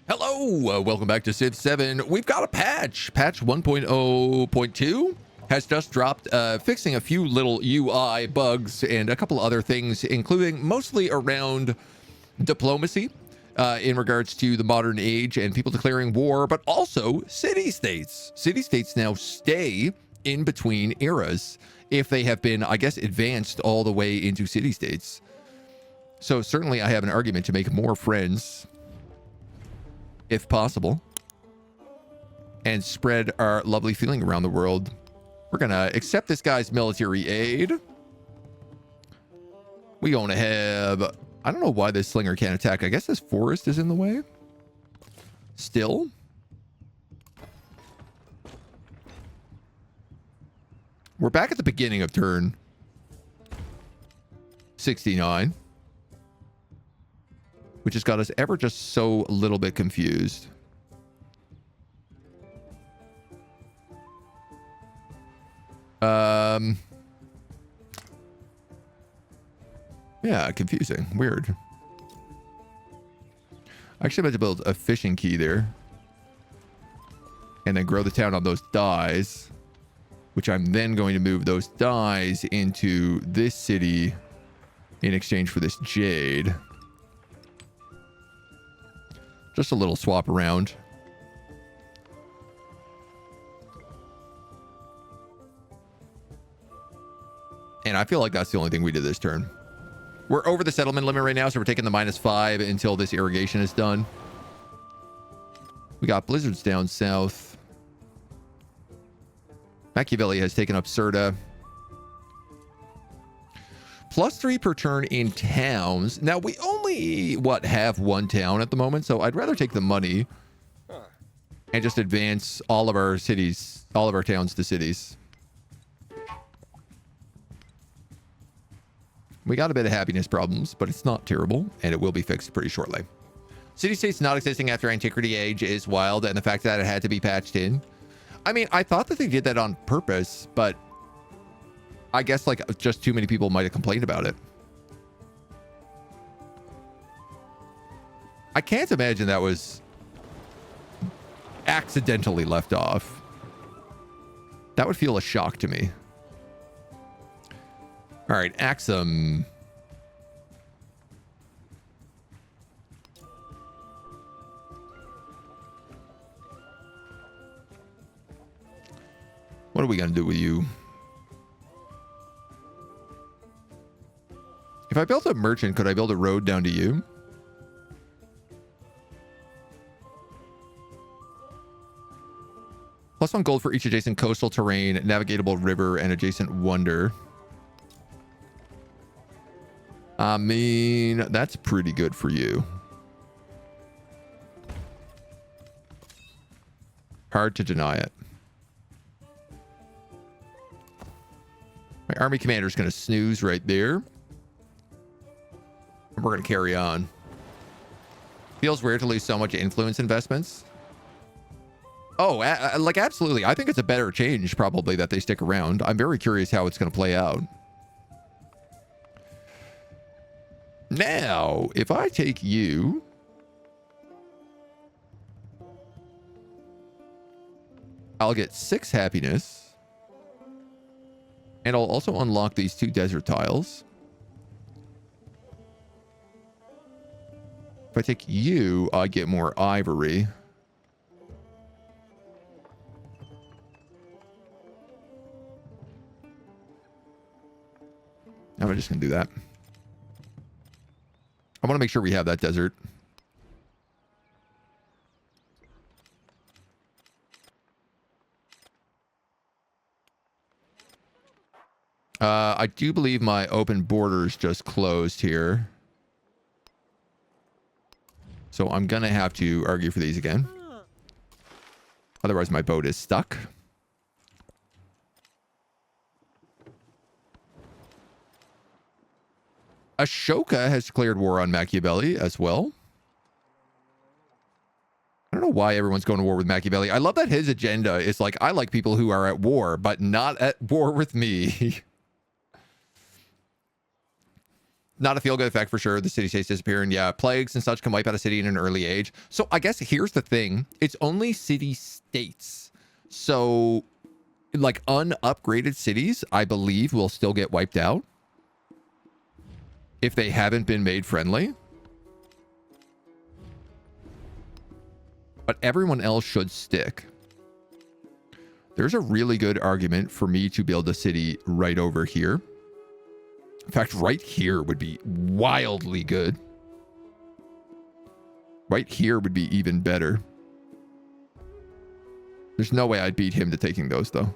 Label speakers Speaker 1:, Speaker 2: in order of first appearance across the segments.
Speaker 1: Hello, welcome back to Civ 7. We've got a patch. Patch 1.0.2 has just dropped, fixing a few little UI bugs and a couple other things, including mostly around diplomacy in regards to the modern age and people declaring war, but also city-states. City-states now stay in between eras if they have been, I guess, advanced all the way into city-states. So certainly I have an argument to make more friends, if possible, and spread our lovely feeling around the world. We're gonna accept this guy's military aid. We gonna have, I don't know why this slinger can't attack. I guess this forest is in the way still. We're back at the beginning of turn 69, which has got us ever just so a little bit confused. Yeah, confusing. Weird. I actually meant to build a fishing key there and then grow the town on those dyes, which I'm then going to move those dyes into this city in exchange for this jade. Just a little swap around. And I feel like that's the only thing we did this turn. We're over the settlement limit right now, so we're taking the -5 until this irrigation is done. We got blizzards down south. Machiavelli has taken up Serta. +3 per turn in towns. Now, we only, have one town at the moment, so I'd rather take the money and just advance all of our cities, all of our towns to cities. We got a bit of happiness problems, but it's not terrible, and it will be fixed pretty shortly. City-states not existing after Antiquity Age is wild, and the fact that it had to be patched in. I mean, I thought that they did that on purpose, but I guess, like, just too many people might have complained about it. I can't imagine that was accidentally left off. That would feel a shock to me. All right, Axum. What are we going to do with you? If I built a merchant, could I build a road down to you? +1 gold for each adjacent coastal terrain, navigatable river, and adjacent wonder. I mean, that's pretty good for you. Hard to deny it. My army commander is going to snooze right there. And we're going to carry on. Feels weird to lose so much influence investments. Oh, like, absolutely. I think it's a better change, probably, that they stick around. I'm very curious how it's going to play out. Now, if I take you, I'll get 6 happiness. And I'll also unlock these 2 desert tiles. If I take you, I get more ivory. I'm just going to do that. I want to make sure we have that desert. I do believe my open borders just closed here. So I'm going to have to argue for these again. Otherwise, my boat is stuck. Ashoka has declared war on Machiavelli as well. I don't know why everyone's going to war with Machiavelli. I love that his agenda is like, I like people who are at war, but not at war with me. Not a feel-good effect for sure. The city-states disappearing. Yeah, plagues and such can wipe out a city in an early age. So I guess here's the thing. It's only city-states. So, like, unupgraded cities, I believe, will still get wiped out if they haven't been made friendly. But everyone else should stick. There's a really good argument for me to build a city right over here. In fact, right here would be wildly good. Right here would be even better. There's no way I'd beat him to taking those, though.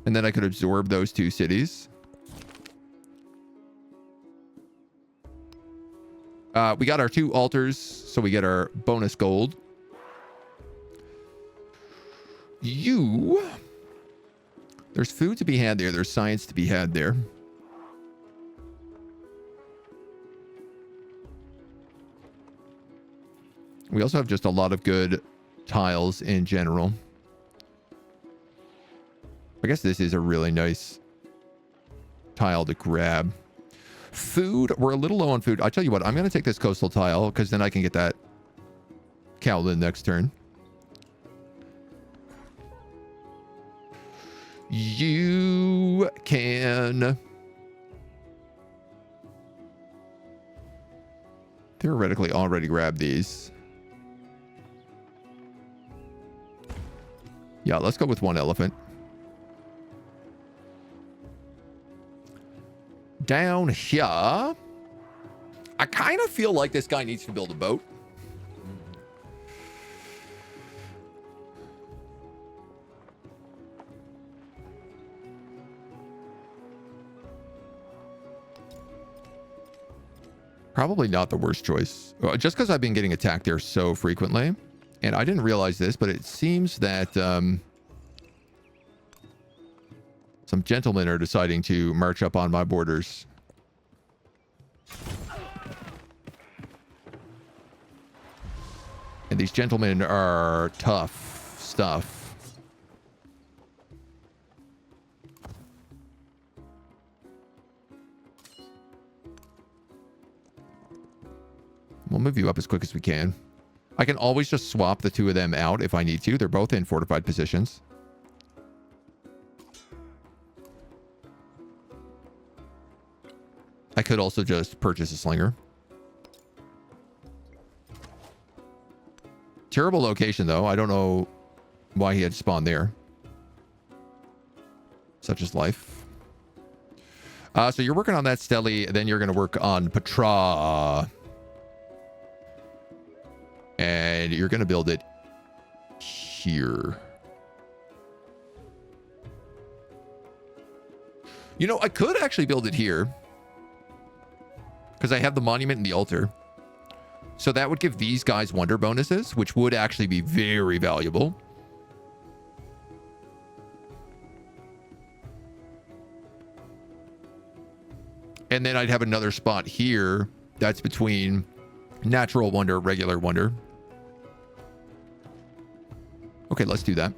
Speaker 1: And then I could absorb those two cities. We got our 2 altars, so we get our bonus gold. There's food to be had there. There's science to be had there. We also have just a lot of good tiles in general. I guess this is a really nice tile to grab. Food, we're a little low on food. I tell you what, I'm going to take this coastal tile because then I can get that Cowlin next turn. You can theoretically already grab these. Yeah, let's go with 1 elephant. Down here, I kind of feel like this guy needs to build a boat. Probably not the worst choice. Just because I've been getting attacked there so frequently. And I didn't realize this, but it seems that some gentlemen are deciding to march up on my borders. And these gentlemen are tough stuff. We'll move you up as quick as we can. I can always just swap the 2 of them out if I need to. They're both in fortified positions. I could also just purchase a slinger. Terrible location, though. I don't know why he had spawned there. Such is life. So you're working on that Steli, then you're going to work on Petra. And you're going to build it here. You know, I could actually build it here. Because I have the monument and the altar. So that would give these guys wonder bonuses, which would actually be very valuable. And then I'd have another spot here that's between natural wonder, regular wonder. Okay, let's do that.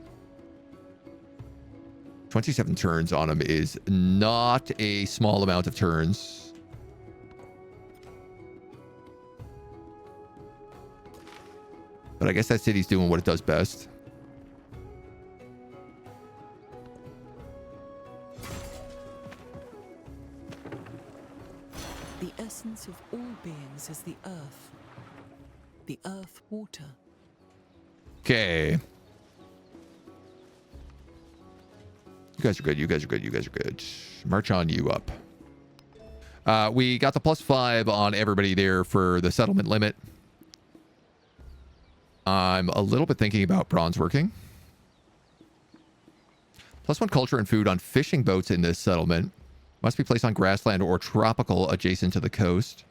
Speaker 1: 27 turns on him is not a small amount of turns. But I guess that city's doing what it does best.
Speaker 2: The essence of all beings is the earth. The earth water.
Speaker 1: Okay. You guys are good. You guys are good. You guys are good. March on you up. We got the +5 on everybody there for the settlement limit. I'm a little bit thinking about bronze working. +1 culture and food on fishing boats in this settlement. Must be placed on grassland or tropical adjacent to the coast.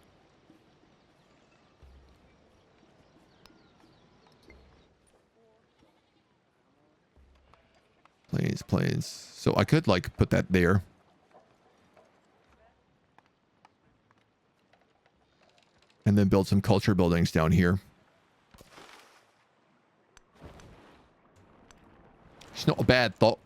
Speaker 1: Plains. So I could like put that there. And then build some culture buildings down here. It's not a bad thought.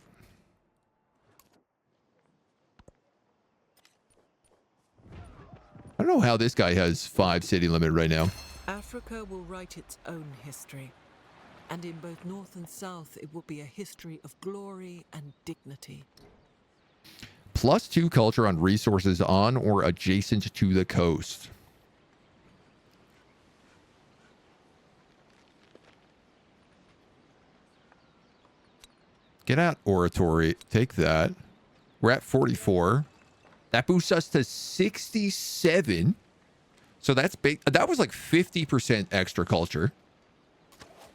Speaker 1: I don't know how this guy has 5 city limit right now.
Speaker 2: Africa will write its own history, and in both north and south it will be a history of glory and dignity.
Speaker 1: +2 culture on resources on or adjacent to the coast. Get out oratory. Take that. We're at 44. That boosts us to 67. So that's big. That was like 50% extra culture.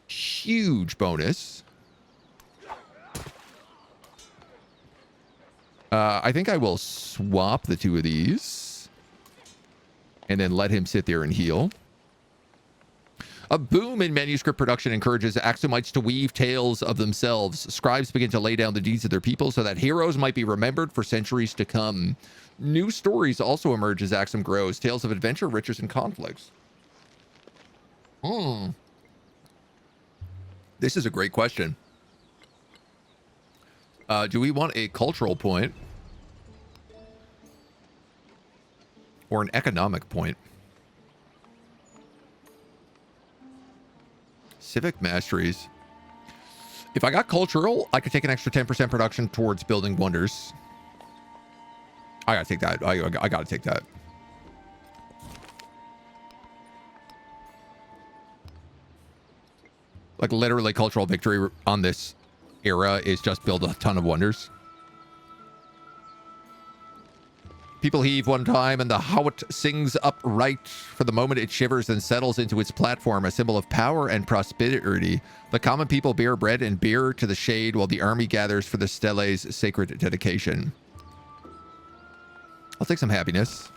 Speaker 1: Huge bonus. I think I will swap the 2 of these and then let him sit there and heal. A boom in manuscript production encourages Axumites to weave tales of themselves. Scribes begin to lay down the deeds of their people so that heroes might be remembered for centuries to come. New stories also emerge as Axum grows. Tales of adventure, riches, and conflicts. This is a great question. Do we want a cultural point? Or an economic point? Civic masteries. If I got cultural, I could take an extra 10% production towards building wonders. I gotta take that. I gotta take that. Like literally cultural victory on this era is just build a ton of wonders. People heave one time and the Howit sings upright. For the moment it shivers and settles into its platform, a symbol of power and prosperity. The common people bear bread and beer to the shade while the army gathers for the Steles' sacred dedication. I'll take some happiness.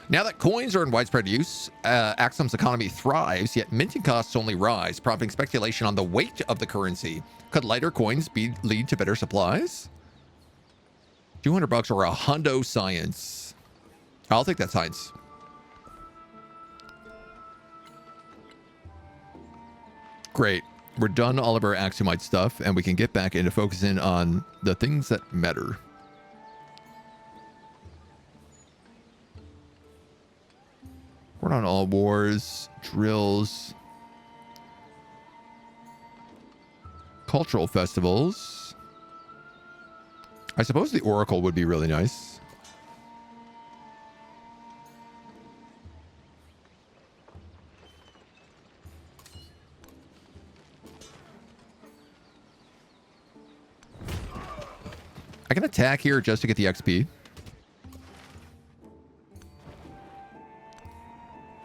Speaker 1: Now that coins are in widespread use, Axum's economy thrives, yet minting costs only rise, prompting speculation on the weight of the currency. Could lighter coins lead to better supplies? $200 or a hundo science. I'll take that science. Great. We're done all of our Axumite stuff, and we can get back into focusing on the things that matter. We're on all wars, drills, cultural festivals. I suppose the Oracle would be really nice. I can attack here just to get the XP.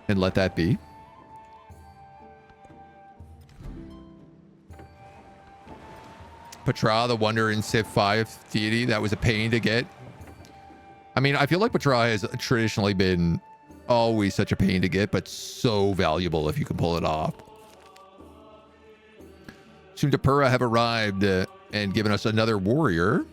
Speaker 1: And let that be. Petra, the Wonder in Civ 5 deity. That was a pain to get. I mean, I feel like Petra has traditionally been always such a pain to get, but so valuable if you can pull it off. Sundapura have arrived and given us another warrior.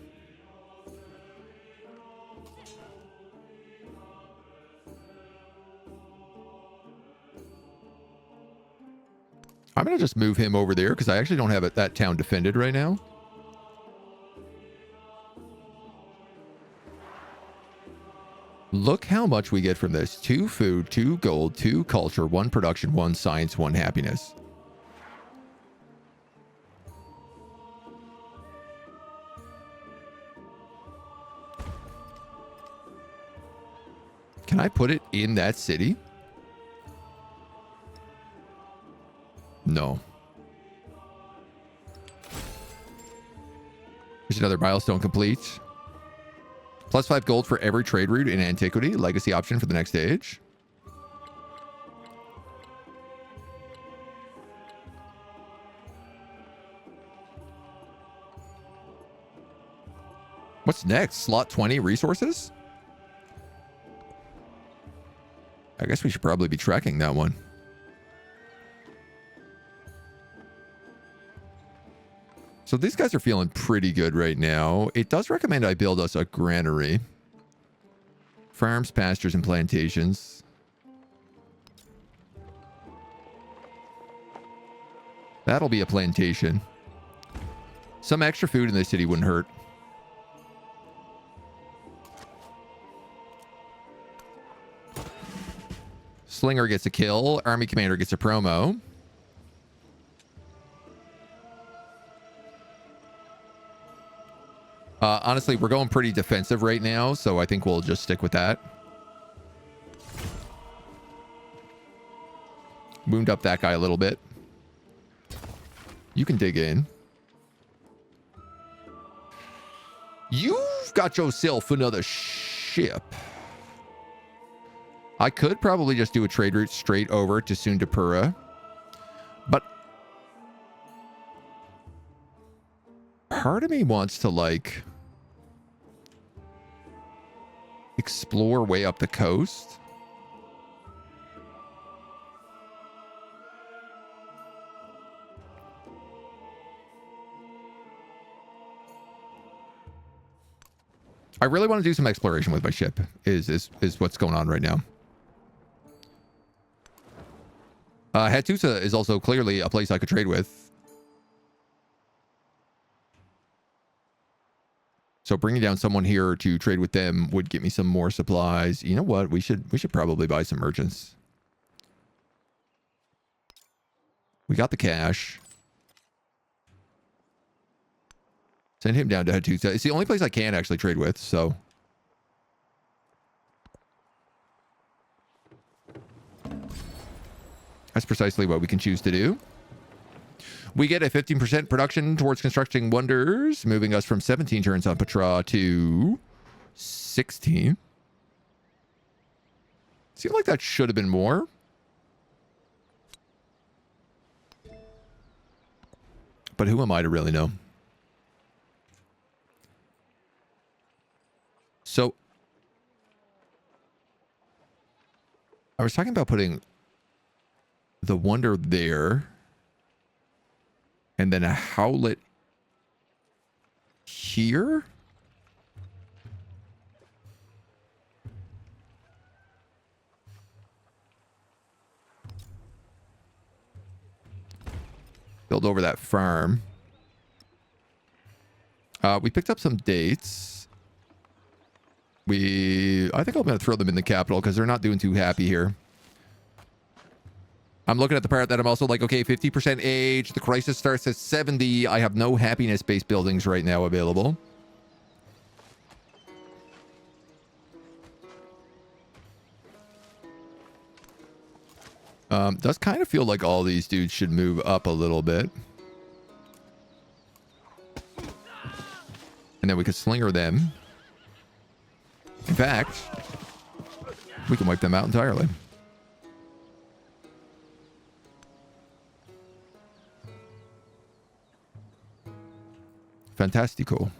Speaker 1: I'm going to just move him over there because I actually don't have that town defended right now. Look how much we get from this. 2 food, 2 gold, 2 culture, 1 production, 1 science, 1 happiness. Can I put it in that city? No. There's another milestone complete. +5 gold for every trade route in Antiquity. Legacy option for the next stage. What's next? Slot 20 resources? I guess we should probably be tracking that one. So these guys are feeling pretty good right now. It does recommend I build us a granary. Farms, pastures, and plantations. That'll be a plantation. Some extra food in this city wouldn't hurt. Slinger gets a kill. Army Commander gets a promo. Honestly, we're going pretty defensive right now, so I think we'll just stick with that. Wound up that guy a little bit. You can dig in. You've got yourself another ship. I could probably just do a trade route straight over to Sundapura. But part of me wants to, like, explore way up the coast. I really want to do some exploration with my ship is what's going on right now. Hattusa is also clearly a place I could trade with. So bringing down someone here to trade with them would get me some more supplies. You know what? We should probably buy some merchants. We got the cash. Send him down to Hattusa. It's the only place I can actually trade with, so. That's precisely what we can choose to do. We get a 15% production towards constructing wonders, moving us from 17 turns on Petra to 16. Seems like that should have been more. But who am I to really know? So I was talking about putting the wonder there and then a howlet here. Build over that farm. We picked up some dates. I think I'm going to throw them in the capital because they're not doing too happy here. I'm looking at the part that I'm also like, okay, 50% age. The crisis starts at 70. I have no happiness-based buildings right now available. Does kind of feel like all these dudes should move up a little bit. And then we could slinger them. In fact, we can wipe them out entirely. Fantastico.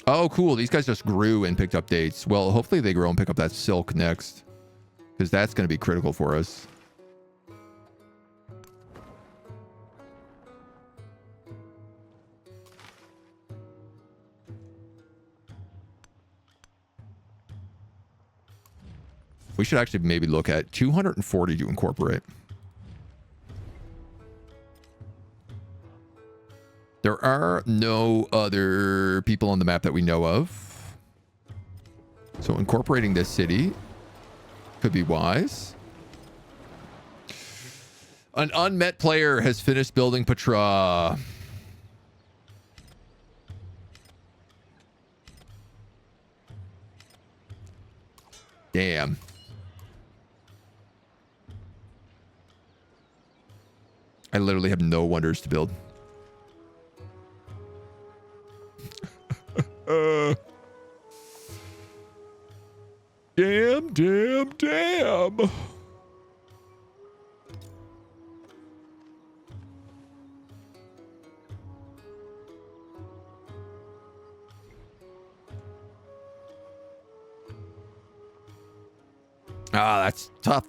Speaker 1: Oh, cool. These guys just grew and picked up dates. Well, hopefully they grow and pick up that silk next, because that's going to be critical for us. We should actually maybe look at 240 to incorporate. There are no other people on the map that we know of. So incorporating this city could be wise. An unmet player has finished building Petra. Damn. I literally have no wonders to build. Damn. Ah, that's tough.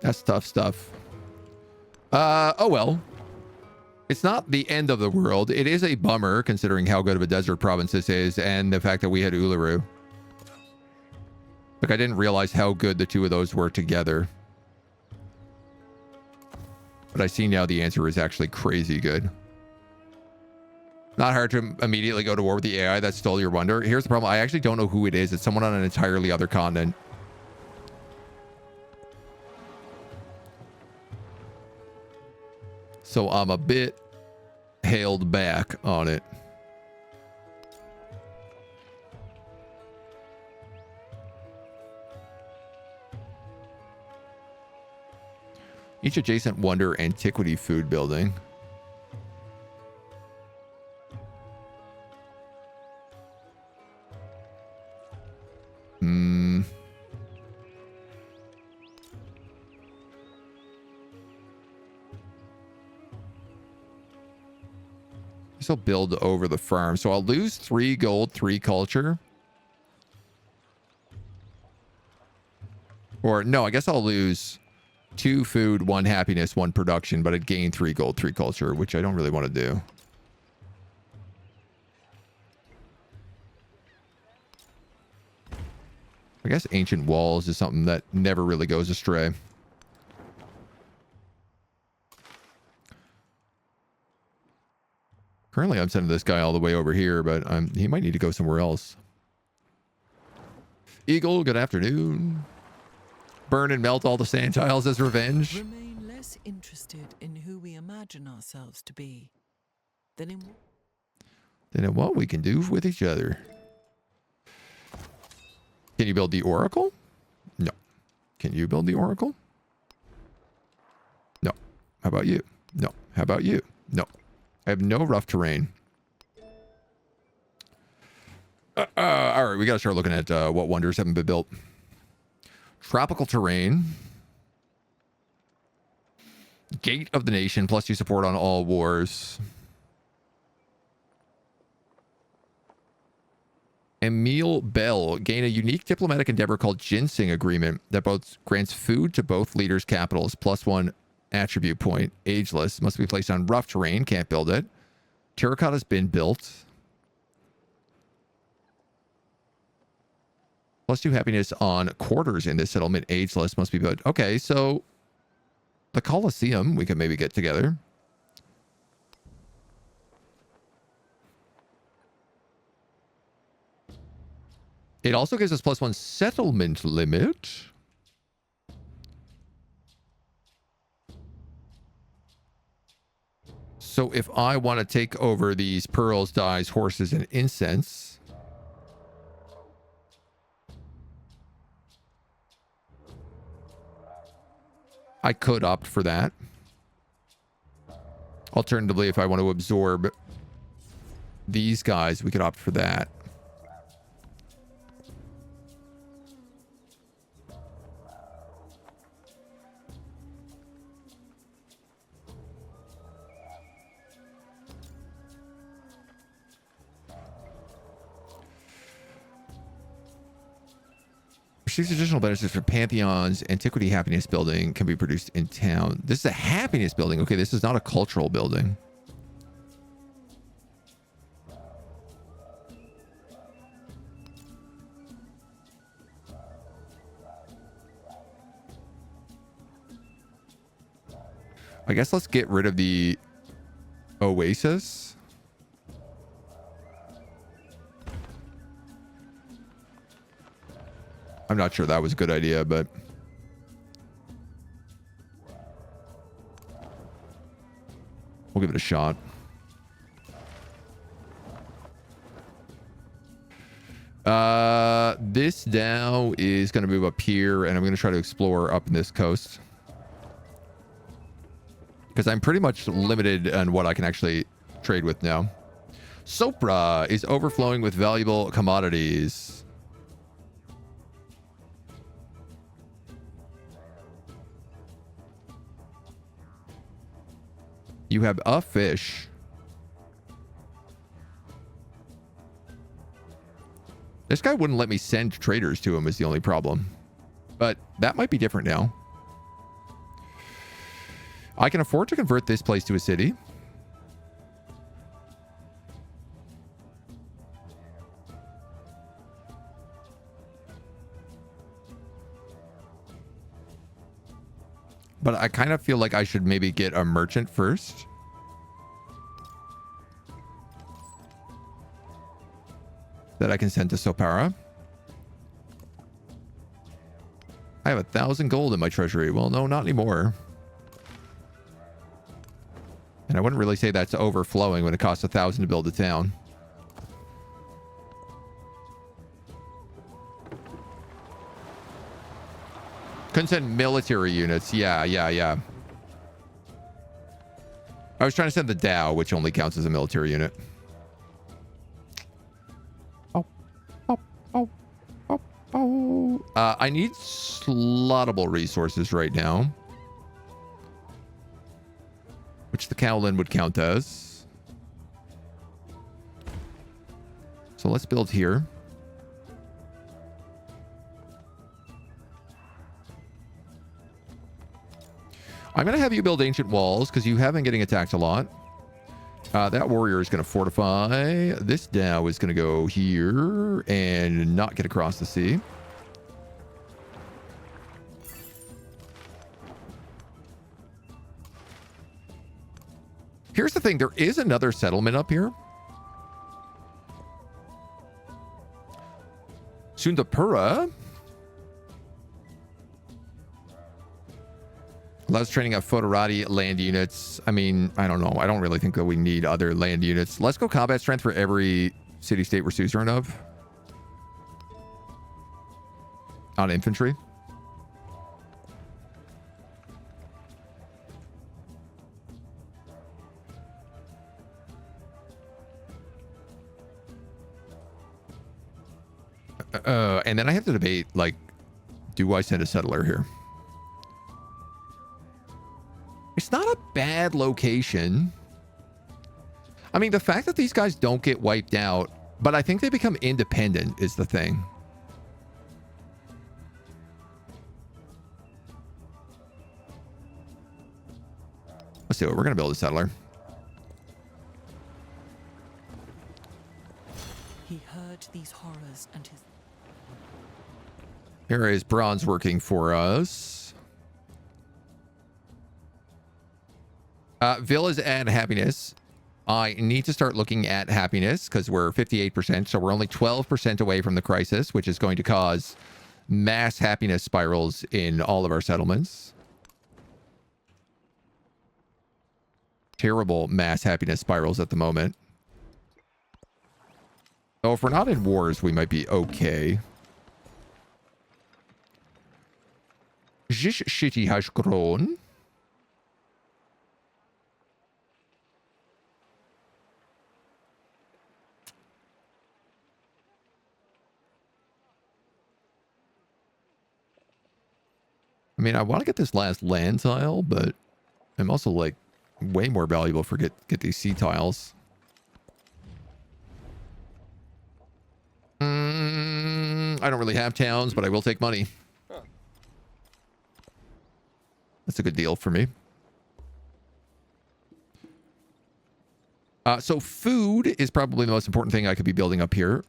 Speaker 1: That's tough stuff. Oh well. It's not the end of the world. It is a bummer considering how good of a desert province this is and the fact that we had Uluru. Like, I didn't realize how good the two of those were together. But I see now the answer is actually crazy good. Not hard to immediately go to war with the AI that stole your wonder. Here's the problem. I actually don't know who it is. It's someone on an entirely other continent. So I'm a bit held back on it. Each adjacent wonder antiquity food building. I'll build over the farm. So I'll lose 3 gold, 3 culture. Or no, I guess I'll lose 2 food, 1 happiness, 1 production, but I'd gain 3 gold, 3 culture, which I don't really want to do. I guess ancient walls is something that never really goes astray. Currently, I'm sending this guy all the way over here, but he might need to go somewhere else. Eagle, good afternoon. Burn and melt all the sand tiles as revenge.
Speaker 2: Remain less interested in who we imagine ourselves to be than in
Speaker 1: what we can do with each other. Can you build the oracle? No. Can you build the oracle? No. How about you? No. How about you? No. I have no rough terrain. All right, we got to start looking at what wonders haven't been built. Tropical terrain. Gate of the nation, +2 support on all wars. Emil Bell, gain a unique diplomatic endeavor called Ginseng Agreement that both grants food to both leaders' capitals, +1 attribute point. Ageless, must be placed on rough terrain, can't build it. Terracotta's been built. +2 happiness on quarters in this settlement. Ageless, must be built. Okay, so the Colosseum we can maybe get together. It also gives us +1 settlement limit. So if I want to take over these pearls, dyes, horses, and incense, I could opt for that. Alternatively, if I want to absorb these guys, we could opt for that. Receives additional benefits for pantheons. Antiquity happiness building can be produced in town. This is a happiness building. Okay, this is not a cultural building. I guess let's get rid of the oasis. I'm not sure that was a good idea, but we'll give it a shot. This now is going to move up here, and I'm going to try to explore up in this coast. Because I'm pretty much limited on what I can actually trade with now. Sopra is overflowing with valuable commodities. You have a fish. This guy wouldn't let me send traders to him is the only problem. But that might be different now. I can afford to convert this place to a city. But I kind of feel like I should maybe get a merchant first. That I can send to Sopara. I have 1,000 gold in my treasury. Well, no, not anymore. And I wouldn't really say that's overflowing when it costs 1,000 to build a town. Couldn't send military units. Yeah. I was trying to send the Dow, which only counts as a military unit. I need slottable resources right now. Which the Cowlin would count as. So let's build here. I'm going to have you build ancient walls because you have been getting attacked a lot. That warrior is going to fortify. This Dow is going to go here and not get across the sea. Here's the thing. There is another settlement up here. Sundapura. Allows training of Fotorati land units. I mean, I don't know. I don't really think that we need other land units. Let's go combat strength for every city-state we're suzerain of. On infantry. And then I have to debate, like, do I send a settler here? It's not a bad location. I mean, the fact that these guys don't get wiped out, but I think they become independent is the thing. Let's do it. We're going to build a settler.
Speaker 2: He heard these horrors and his...
Speaker 1: Here is bronze working for us. Villas and happiness. I need to start looking at happiness because we're 58%. So we're only 12% away from the crisis, which is going to cause mass happiness spirals in all of our settlements. Terrible mass happiness spirals at the moment. So if we're not in wars, we might be okay. This city has grown. I mean, I want to get this last land tile, but I'm also like way more valuable for get these sea tiles. I don't really have towns, but I will take money. Huh. That's a good deal for me. So food is probably the most important thing I could be building up here.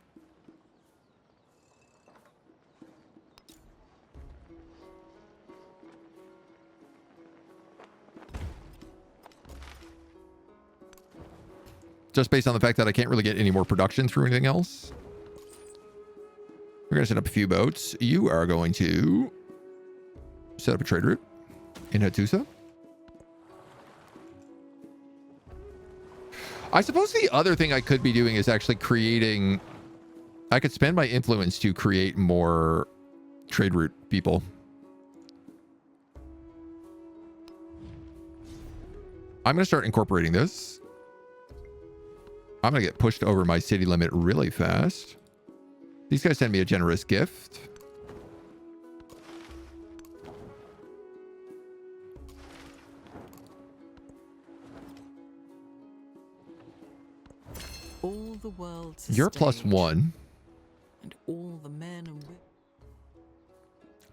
Speaker 1: Just based on the fact that I can't really get any more production through anything else. We're going to set up a few boats. You are going to set up a trade route in Hattusa. I suppose the other thing I could be doing is actually creating... I could spend my influence to create more trade route people. I'm going to start incorporating this. I'm going to get pushed over my city limit really fast. These guys send me a generous gift.
Speaker 2: All the world's
Speaker 1: You're +1.
Speaker 2: And all the men and women.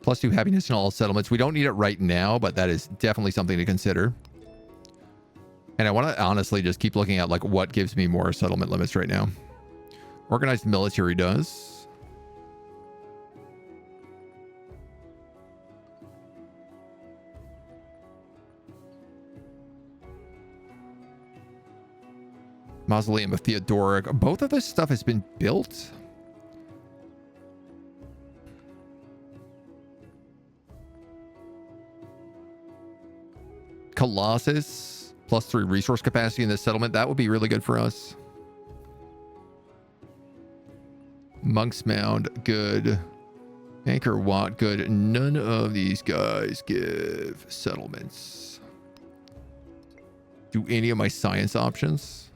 Speaker 1: +2 happiness in all settlements. We don't need it right now, but that is definitely something to consider. And I want to honestly just keep looking at like what gives me more settlement limits right now. Organized military does. Mausoleum of Theodoric. Both of this stuff has been built. Colossus, +3 resource capacity in this settlement. That would be really good for us. Monk's Mound, good. Anchor Wat, good. None of these guys give settlements. Do any of my science options?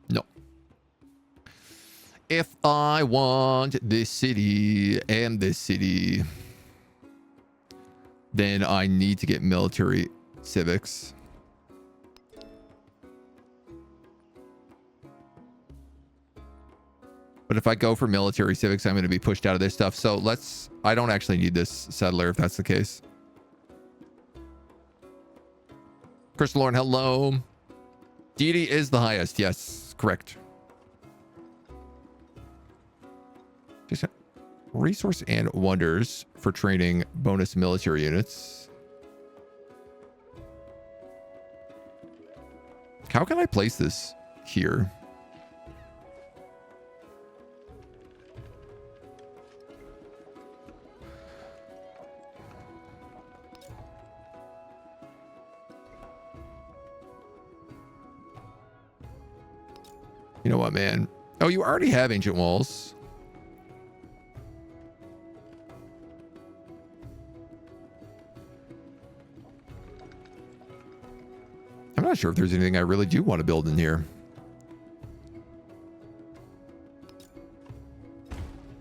Speaker 1: No. If I want this city and this city, then I need to get military civics. But if I go for military civics, I'm going to be pushed out of this stuff. So I don't actually need this settler if that's the case. Crystal Lorne, hello. Deity is the highest. Yes, correct. Just resource and wonders for training bonus military units. How can I place this here? You know what, man? Oh, you already have ancient walls. I'm not sure if there's anything I really do want to build in here.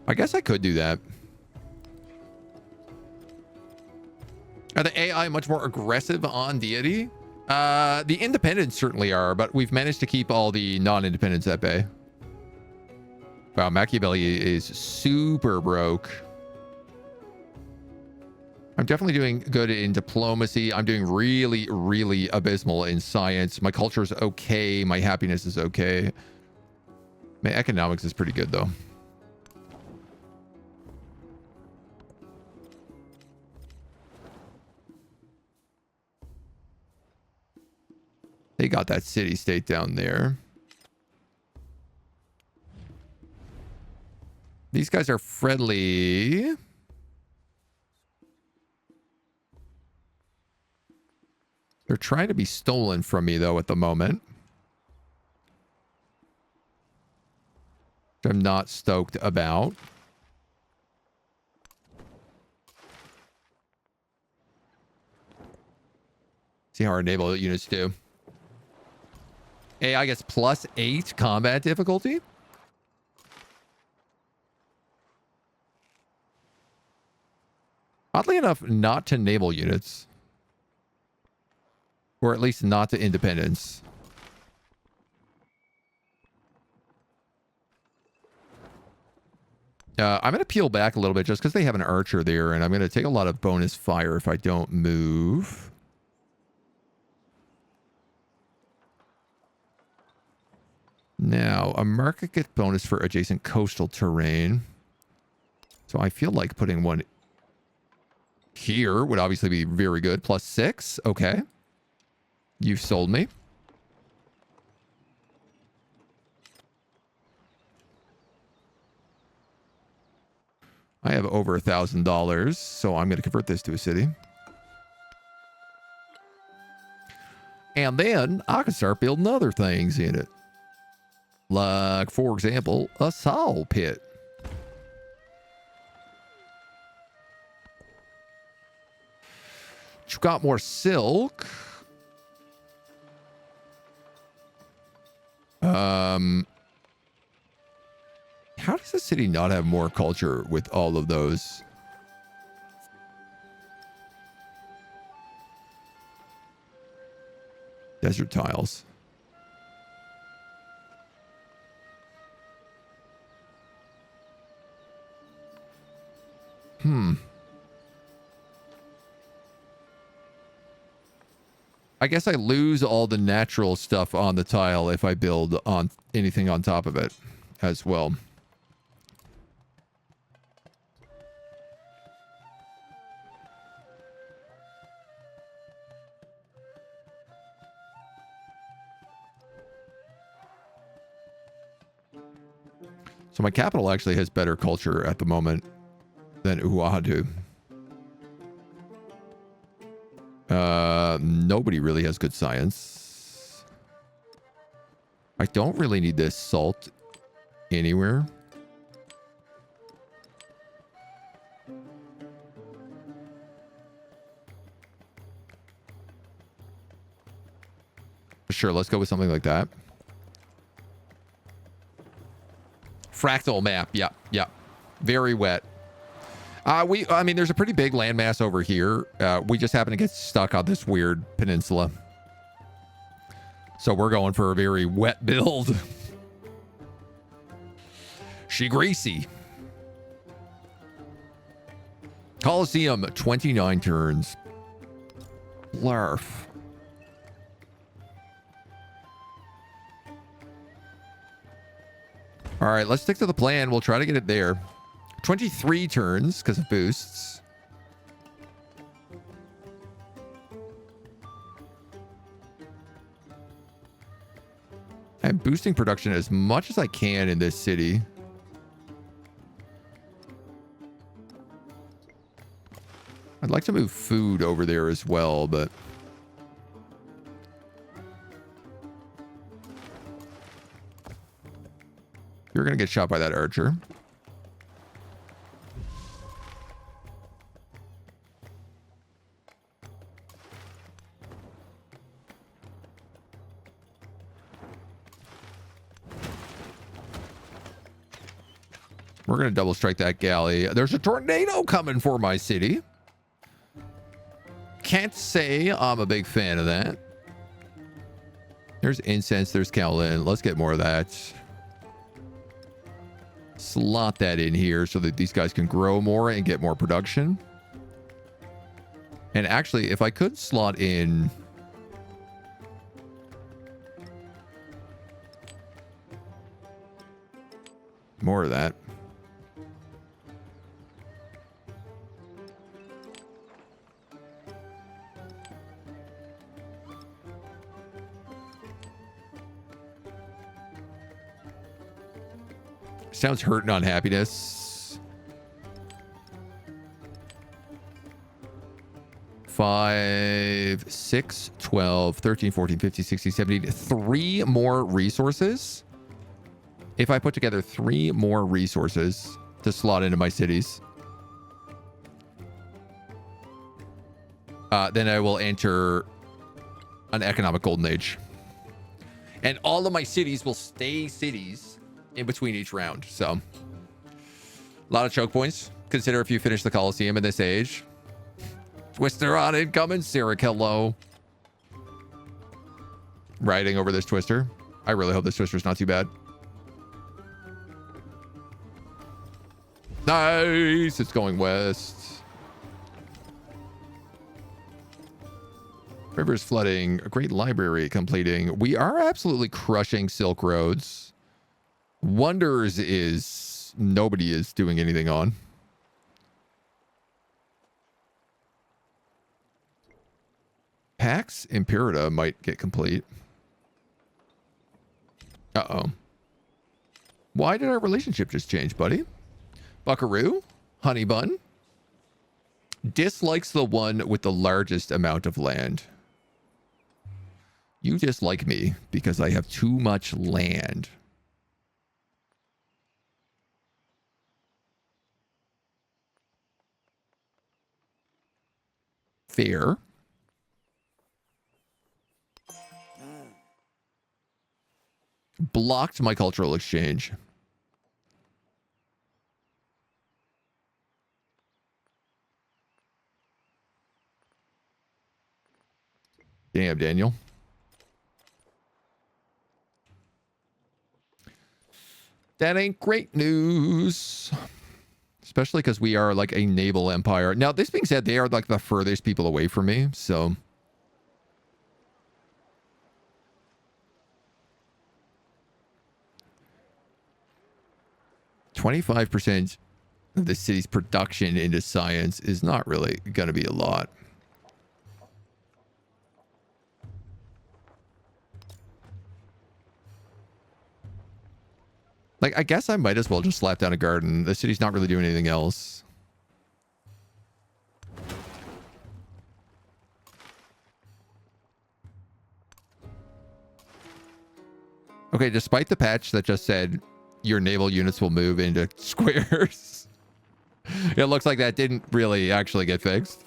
Speaker 1: I guess I could do that. Are the AI much more aggressive on deity? The independents certainly are, but we've managed to keep all the non-independents at bay. Wow, Machiavelli is super broke. I'm definitely doing good in diplomacy. I'm doing really, really abysmal in science. My culture is okay. My happiness is okay. My economics is pretty good, though. They got that city-state down there. These guys are friendly. They're trying to be stolen from me, though, at the moment. Which I'm not stoked about. See how our naval units do. AI gets +8 combat difficulty. Oddly enough, not to naval units. Or at least not to independents. I'm going to peel back a little bit just because they have an archer there. And I'm going to take a lot of bonus fire if I don't move. Now, a market gets bonus for adjacent coastal terrain. So I feel like putting one here would obviously be very good. +6. Okay. You've sold me. I have over $1,000, so I'm going to convert this to a city. And then I can start building other things in it. Like, for example, a saw pit. You've got more silk. How does the city not have more culture with all of those? Desert tiles. I guess I lose all the natural stuff on the tile if I build on anything on top of it as well. So my capital actually has better culture at the moment than Uahu. Nobody really has good science. I don't really need this salt anywhere. Sure, let's go with something like that. Fractal map. Yeah, yeah. Very wet. I mean, there's a pretty big landmass over here. We just happen to get stuck on this weird peninsula. So we're going for a very wet build. She greasy. Coliseum, 29 turns. Blarf. All right, let's stick to the plan. We'll try to get it there. 23 turns because of boosts. I'm boosting production as much as I can in this city. I'd like to move food over there as well, but... You're going to get shot by that archer. We're going to double strike that galley. There's a tornado coming for my city. Can't say I'm a big fan of that. There's incense. There's Kowlin. Let's get more of that. Slot that in here so that these guys can grow more and get more production. And actually, if I could slot in... more of that. Sounds hurt and unhappiness. 5, 6, 12, 13, 14, 15, 16, 17. 3 more resources. If I put together 3 more resources to slot into my cities, then I will enter an economic golden age. And all of my cities will stay cities in between each round. So a lot of choke points. Consider if you finish the Coliseum in this age. Twister on incoming. Sirik, hello. Riding over this Twister. I really hope this Twister's not too bad. Nice. It's going west. Rivers flooding. A great library completing. We are absolutely crushing Silk Roads. Wonders is nobody is doing anything on. Pax Imperator might get complete. Uh-oh. Why did our relationship just change, buddy? Buckaroo? Honey Bun? Dislikes the one with the largest amount of land. You dislike me because I have too much land. Fair. Blocked my cultural exchange. Damn, Daniel. That ain't great news. Especially because we are like a naval empire. Now, this being said, they are like the furthest people away from me. So 25% of the city's production into science is not really going to be a lot. Like, I guess I might as well just slap down a garden. The city's not really doing anything else. Okay, despite the patch that just said your naval units will move into squares, it looks like that didn't really actually get fixed.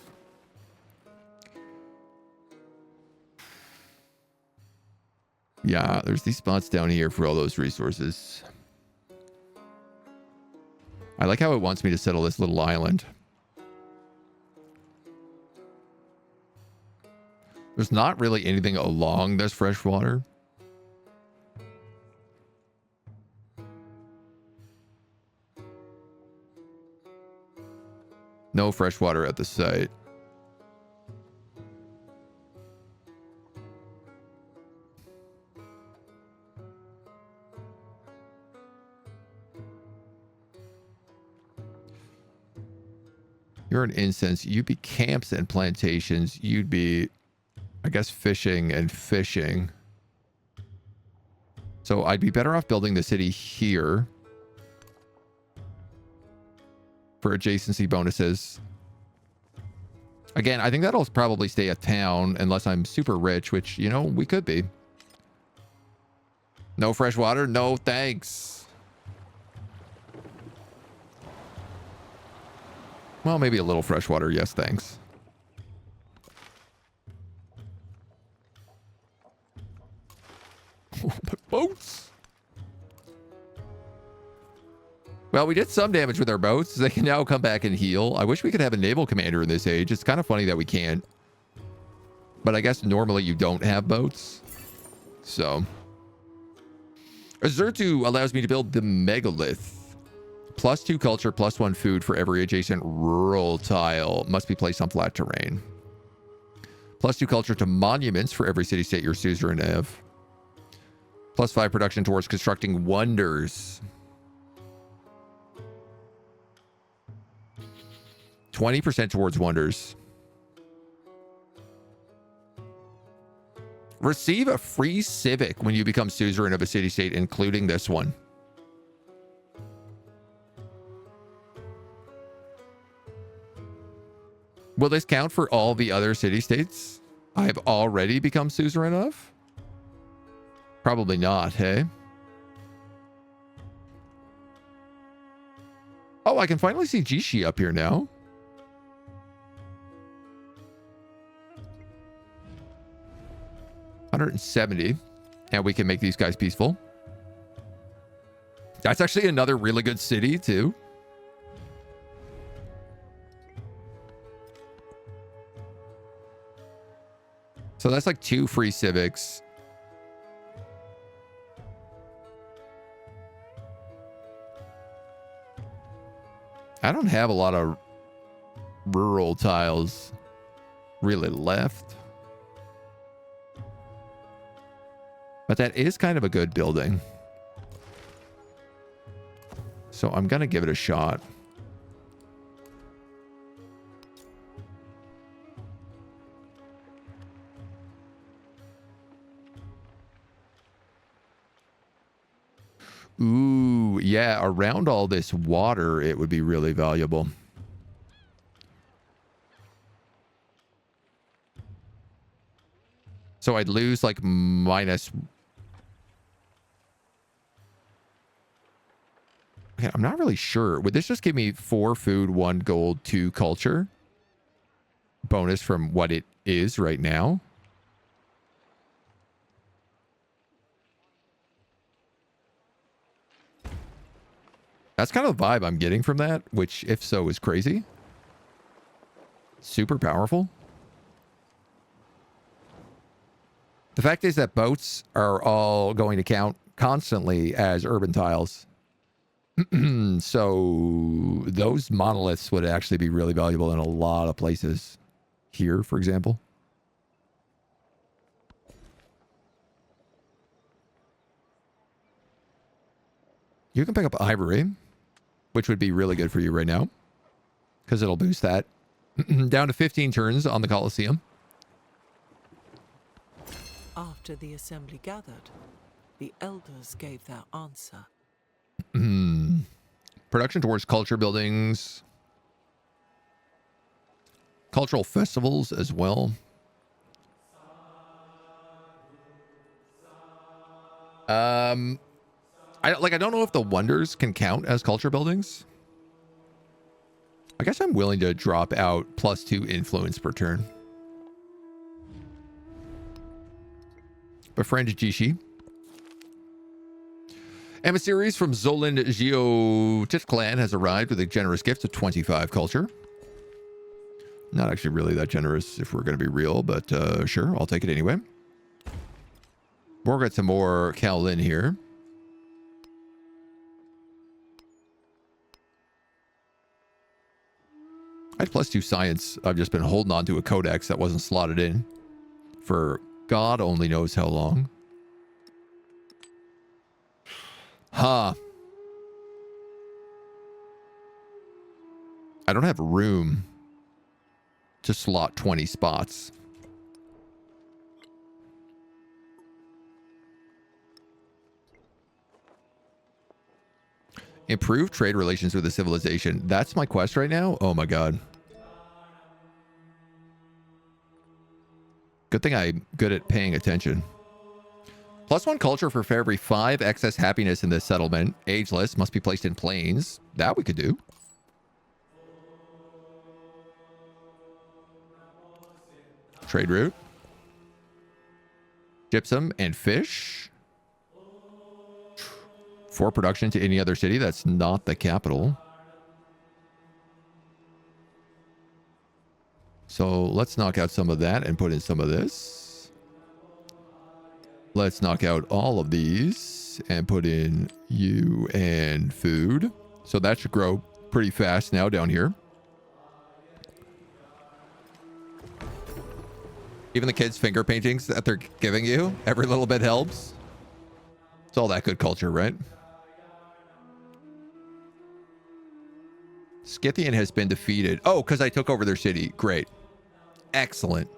Speaker 1: Yeah, there's these spots down here for all those resources. I like how it wants me to settle this little island. There's not really anything along this freshwater. No freshwater at the site. You're an incense. You'd be camps and plantations. You'd be, I guess, fishing and fishing. So I'd be better off building the city here for adjacency bonuses. Again, I think that'll probably stay a town unless I'm super rich, which, you know, we could be. No fresh water? No, thanks. Well, maybe a little fresh water. Yes, thanks. Oh, my boats. Well, we did some damage with our boats. They can now come back and heal. I wish we could have a naval commander in this age. It's kind of funny that we can't. But I guess normally you don't have boats. So. Azurtu allows me to build the megalith. +2 culture, +1 food for every adjacent rural tile. Must be placed on flat terrain. +2 culture to monuments for every city-state your suzerain have. +5 production towards constructing wonders. 20% towards wonders. Receive a free civic when you become suzerain of a city-state, including this one. Will this count for all the other city-states I've already become suzerain of? Probably not, hey? Oh, I can finally see Jishi up here now. $170. And we can make these guys peaceful. That's actually another really good city, too. So that's like 2 free civics. I don't have a lot of rural tiles really left. But that is kind of a good building. So I'm going to give it a shot. Ooh, yeah, around all this water, it would be really valuable. So I'd lose like minus... Okay, I'm not really sure. Would this just give me 4 food, 1 gold, 2 culture? Bonus from what it is right now? That's kind of the vibe I'm getting from that, which, if so, is crazy. Super powerful. The fact is that boats are all going to count constantly as urban tiles. So those monoliths would actually be really valuable in a lot of places. Here, for example. You can pick up ivory. which would be really good for you right now because it'll boost that. Down to 15 turns on the Colosseum.
Speaker 2: After the assembly gathered, the elders gave their answer.
Speaker 1: Production towards culture buildings. Cultural festivals as well. I don't know if the wonders can count as culture buildings. I guess I'm willing to drop out +2 influence per turn. Befriend Jishi. Emissaries from Zoland Geo Clan has arrived with a generous gift of 25 culture. Not actually really that generous if we're going to be real, but sure, I'll take it anyway. We'll get some more Kowlin here. I had +2 science. I've just been holding on to a codex that wasn't slotted in for God only knows how long. Huh. I don't have room to slot 20 spots. Improve trade relations with the civilization. That's my quest right now. Oh my God. Good thing I'm good at paying attention. +1 culture for every 5 excess happiness in this settlement. Ageless must be placed in plains. That we could do. Trade route. Gypsum and fish. For production to any other city that's not the capital. So let's knock out some of that and put in some of this. Let's knock out all of these and put in you and food. So that should grow pretty fast now down here. Even the kids' finger paintings that they're giving you, every little bit helps. It's all that good culture, right? Scythian has been defeated. Oh, because I took over their city. Great. Excellent.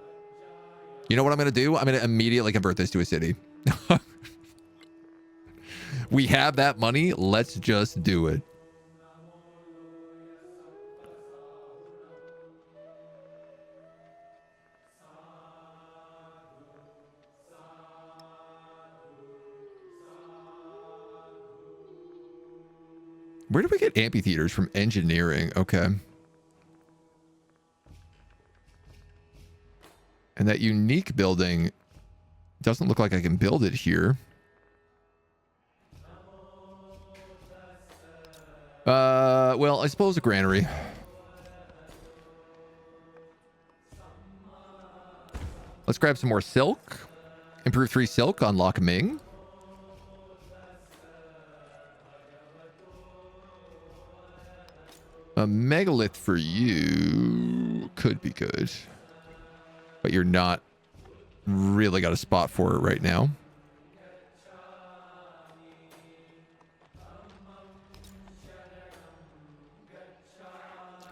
Speaker 1: You know what I'm going to do? I'm going to immediately convert this to a city. We have that money. Let's just do it. Where do we get amphitheaters from? Engineering. Okay. And that unique building doesn't look like I can build it here. Well, I suppose a granary. Let's grab some more silk. Improve 3 silk on Lock Ming. A megalith for you could be good. But you're not really got a spot for it right now.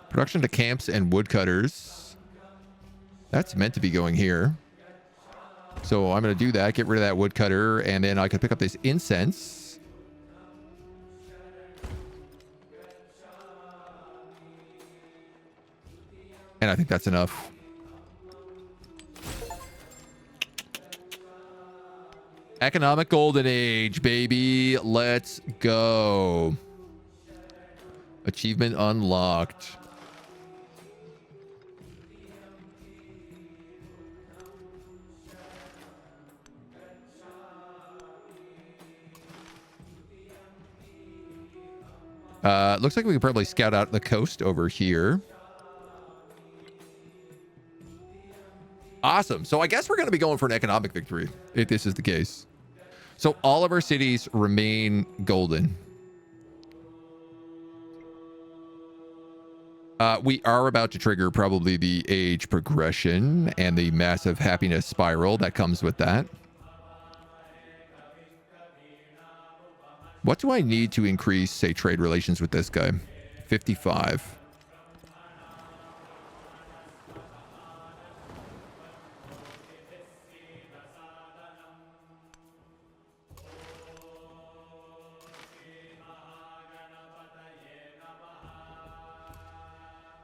Speaker 1: Production to camps and woodcutters. That's meant to be going here. So I'm going to do that. Get rid of that woodcutter. And then I can pick up this incense. And I think that's enough. Economic golden age, baby. Let's go. Achievement unlocked. Looks like we can probably scout out the coast over here. Awesome. So I guess we're going to be going for an economic victory if this is the case. So all of our cities remain golden. We are about to trigger probably the age progression and the massive happiness spiral that comes with that. What do I need to increase, say, trade relations with this guy? 55.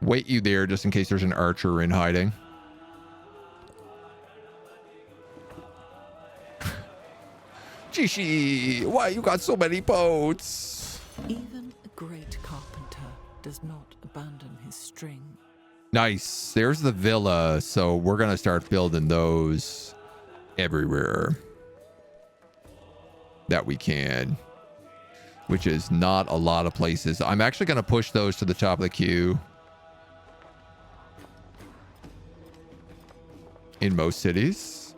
Speaker 1: Wait you there just in case there's an archer in hiding. Jishi, why you got so many boats?
Speaker 2: Even a great carpenter does not abandon his string.
Speaker 1: Nice. There's the villa. So we're going to start building those everywhere that we can, which is not a lot of places. I'm actually going to push those to the top of the queue in most cities.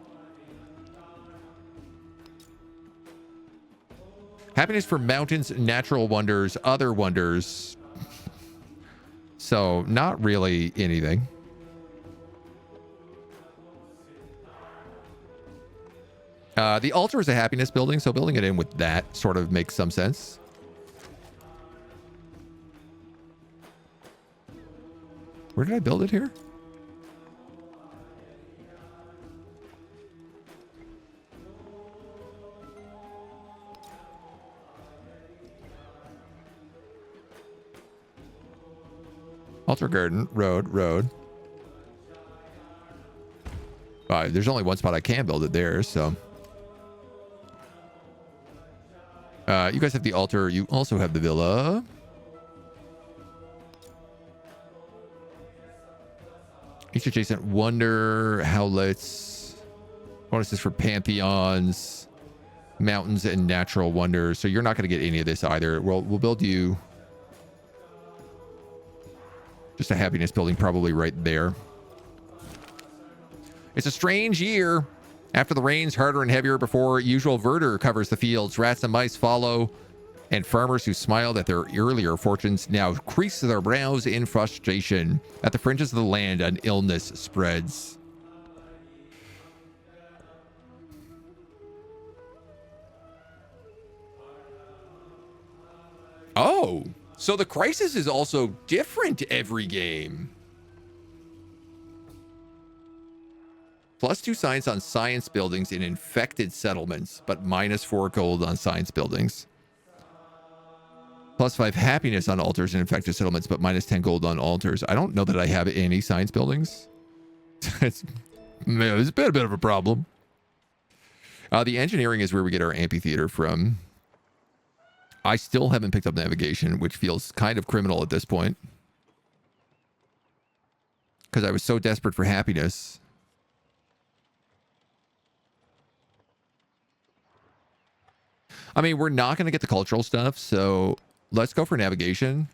Speaker 1: Happiness for mountains, natural wonders, other wonders. So not really anything. The altar is a happiness building, so building it in with that sort of makes some sense. Where did I build it here? Altar garden, road. There's only one spot I can build it there, so. You guys have the altar. You also have the villa. Each adjacent wonder, howlets, bonuses for pantheons, mountains, and natural wonders. So you're not going to get any of this either. We'll build you just a happiness building probably right there. It's a strange year. After the rains, harder and heavier before usual, verdure covers the fields. Rats and mice follow, and farmers who smiled at their earlier fortunes now crease their brows in frustration. At the fringes of the land, an illness spreads. Oh, so the crisis is also different every game. +2 science on science buildings in infected settlements, but -4 gold on science buildings. +5 happiness on altars in infected settlements, but -10 gold on altars. I don't know that I have any science buildings. It's a bit of a problem. The engineering is where we get our amphitheater from. I still haven't picked up navigation, which feels kind of criminal at this point, because I was so desperate for happiness. I mean, we're not going to get the cultural stuff, so let's go for navigation.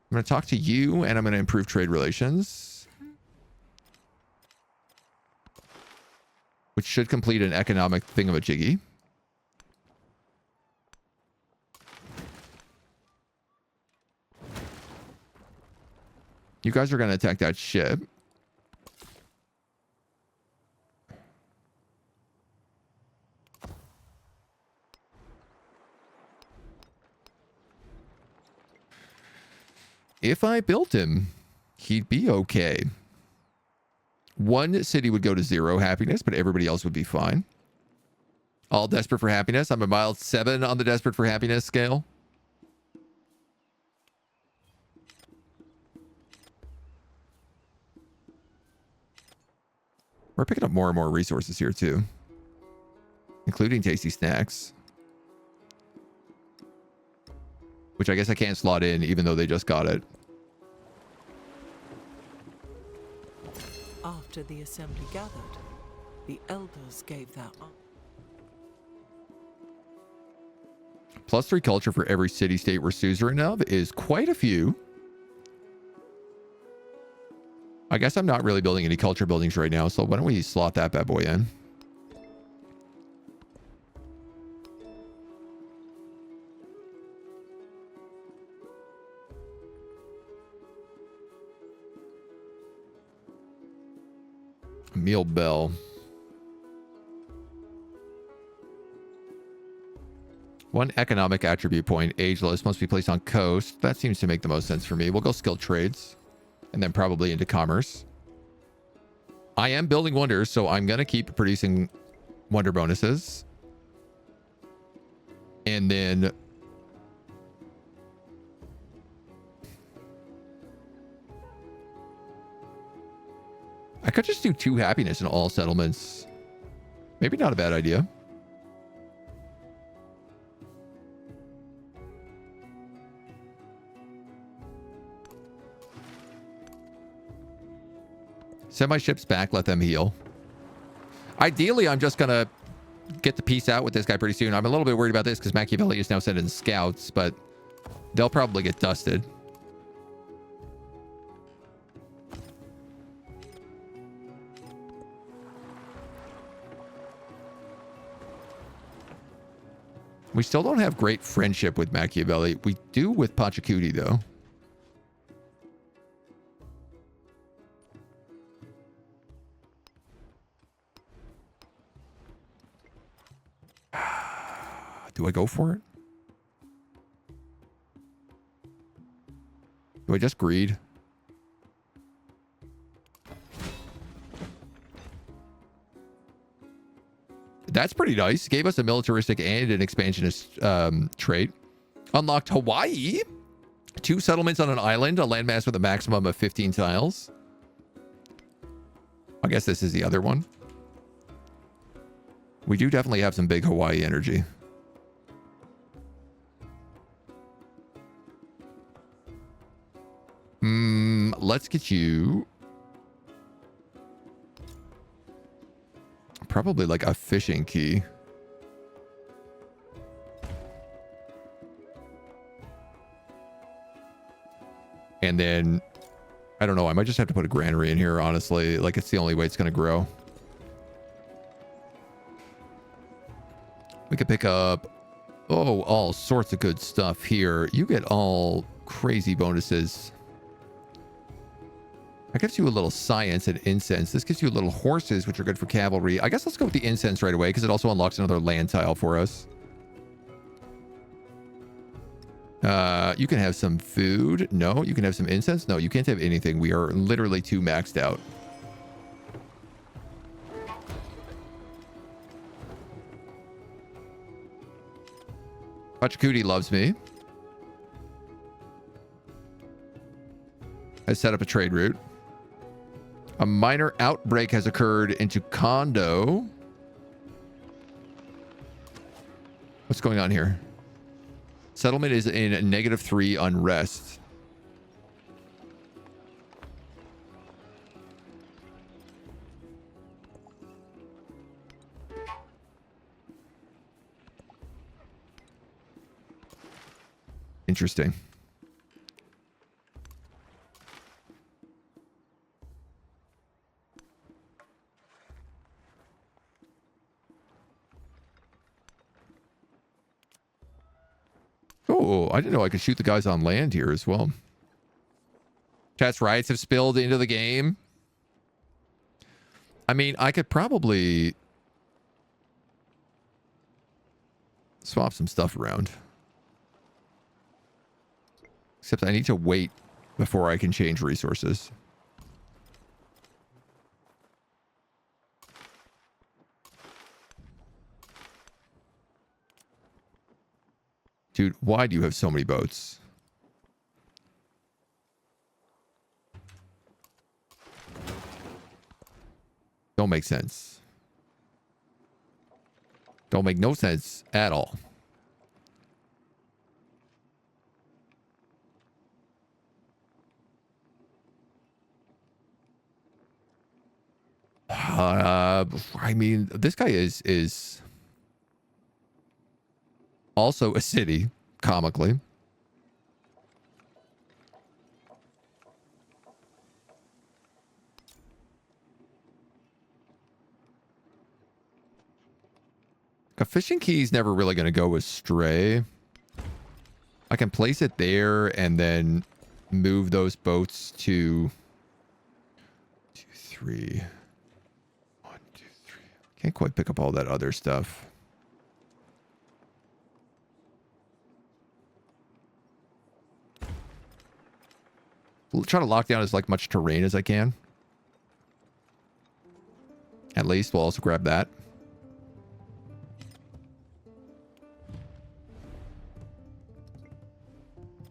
Speaker 1: I'm going to talk to you, and I'm going to improve trade relations, which should complete an economic thingamajiggy. You guys are going to attack that ship. If I built him, he'd be okay. One city would go to 0 happiness, but everybody else would be fine. All desperate for happiness. I'm a mild 7 on the desperate for happiness scale. We're picking up more and more resources here too, including tasty snacks, which I guess I can't slot in even though they just got it.
Speaker 2: After the assembly gathered, the elders gave their
Speaker 1: +3 culture for every city-state we're suzerain of is quite a few. I guess I'm not really building any culture buildings right now, so why don't we slot that bad boy in? Meal bell. One economic attribute point. Ageless must be placed on coast. That seems to make the most sense for me. We'll go skilled trades. And then probably into commerce. I am building wonders, so I'm going to keep producing wonder bonuses. And then... I could just do 2 happiness in all settlements. Maybe not a bad idea. Send my ships back, let them heal. Ideally, I'm just going to get the peace out with this guy pretty soon. I'm a little bit worried about this because Machiavelli is now sending scouts, but they'll probably get dusted. We still don't have great friendship with Machiavelli. We do with Pachacuti, though. Do I go for it? Do I just greed? That's pretty nice. Gave us a militaristic and an expansionist trait. Unlocked Hawaii. 2 settlements on an island. A landmass with a maximum of 15 tiles. I guess this is the other one. We do definitely have some big Hawaii energy. Let's get you... probably like a fishing key. And then... I don't know. I might just have to put a granary in here, honestly. Like, it's the only way it's going to grow. We could pick up... oh, all sorts of good stuff here. You get all crazy bonuses. That gives you a little science and incense. This gives you little horses, which are good for cavalry. I guess let's go with the incense right away, because it also unlocks another land tile for us. You can have some food. No. You can have some incense. No, you can't have anything. We are literally too maxed out. Pachacuti loves me. Has set up a trade route. A minor outbreak has occurred into Kondo. What's going on here? Settlement is in -3 unrest. Interesting. Oh, I didn't know I could shoot the guys on land here as well. Chat's riots have spilled into the game. I mean, I could probably swap some stuff around. Except I need to wait before I can change resources. Dude, why do you have so many boats? Don't make sense. Don't make no sense at all. I mean, this guy is also a city, comically. A fishing key is never really going to go astray. I can place it there and then move those boats to 2, 3. 1, 2, 3. Can't quite pick up all that other stuff. Try to lock down as like much terrain as I can. At least we'll also grab that.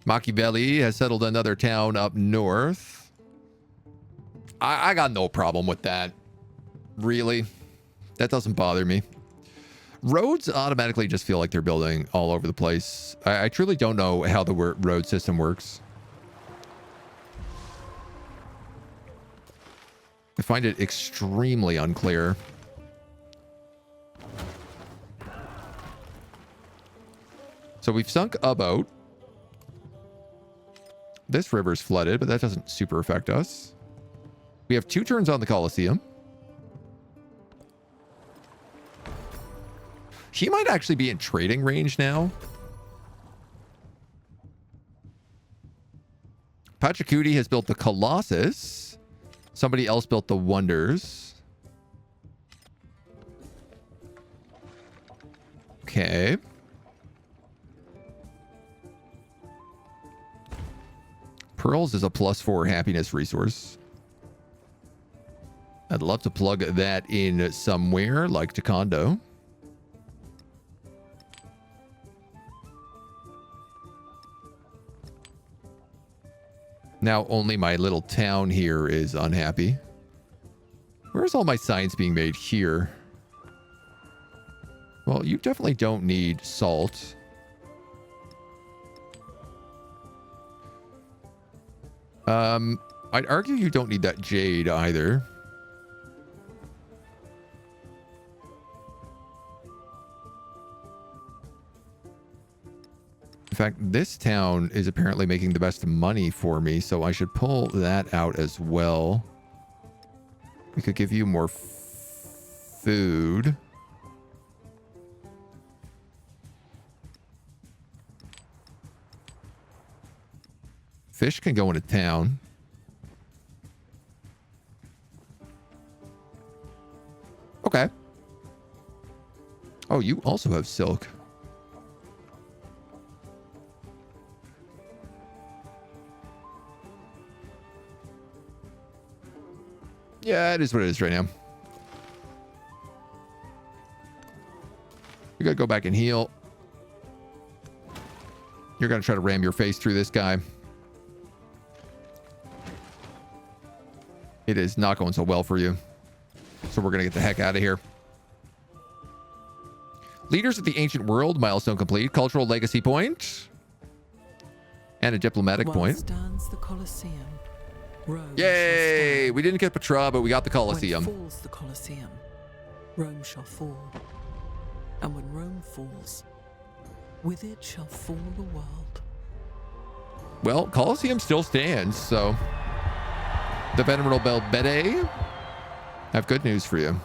Speaker 1: Machiavelli has settled another town up north. I got no problem with that. Really. That doesn't bother me. Roads automatically just feel like they're building all over the place. I truly don't know how the road system works. I find it extremely unclear. So we've sunk a boat. This river's flooded, but that doesn't super affect us. We have 2 turns on the Colosseum. He might actually be in trading range now. Pachacuti has built the Colossus. Somebody else built the Wonders. Okay. Pearls is a +4 happiness resource. I'd love to plug that in somewhere, like Taekwondo. Now only my little town here is unhappy. Where's all my science being made? Here. Well, you definitely don't need salt. I'd argue you don't need that jade either. In fact, this town is apparently making the best money for me, so I should pull that out as well. We could give you more food. Fish can go into town. Okay. Oh, you also have silk. Yeah, it is what it is right now. You gotta go back and heal. You're gonna try to ram your face through this guy. It is not going so well for you. So we're gonna get the heck out of here. Leaders of the ancient world, milestone complete. Cultural legacy point. And a diplomatic point.
Speaker 2: Stands the Colosseum. Rome
Speaker 1: Yay! We didn't get Petra, but we got the Colosseum.
Speaker 2: When falls the Colosseum, Rome shall fall. And when Rome falls, with it shall fall the world.
Speaker 1: Well, Colosseum still stands, so... The Venerable Belbede have good news for you.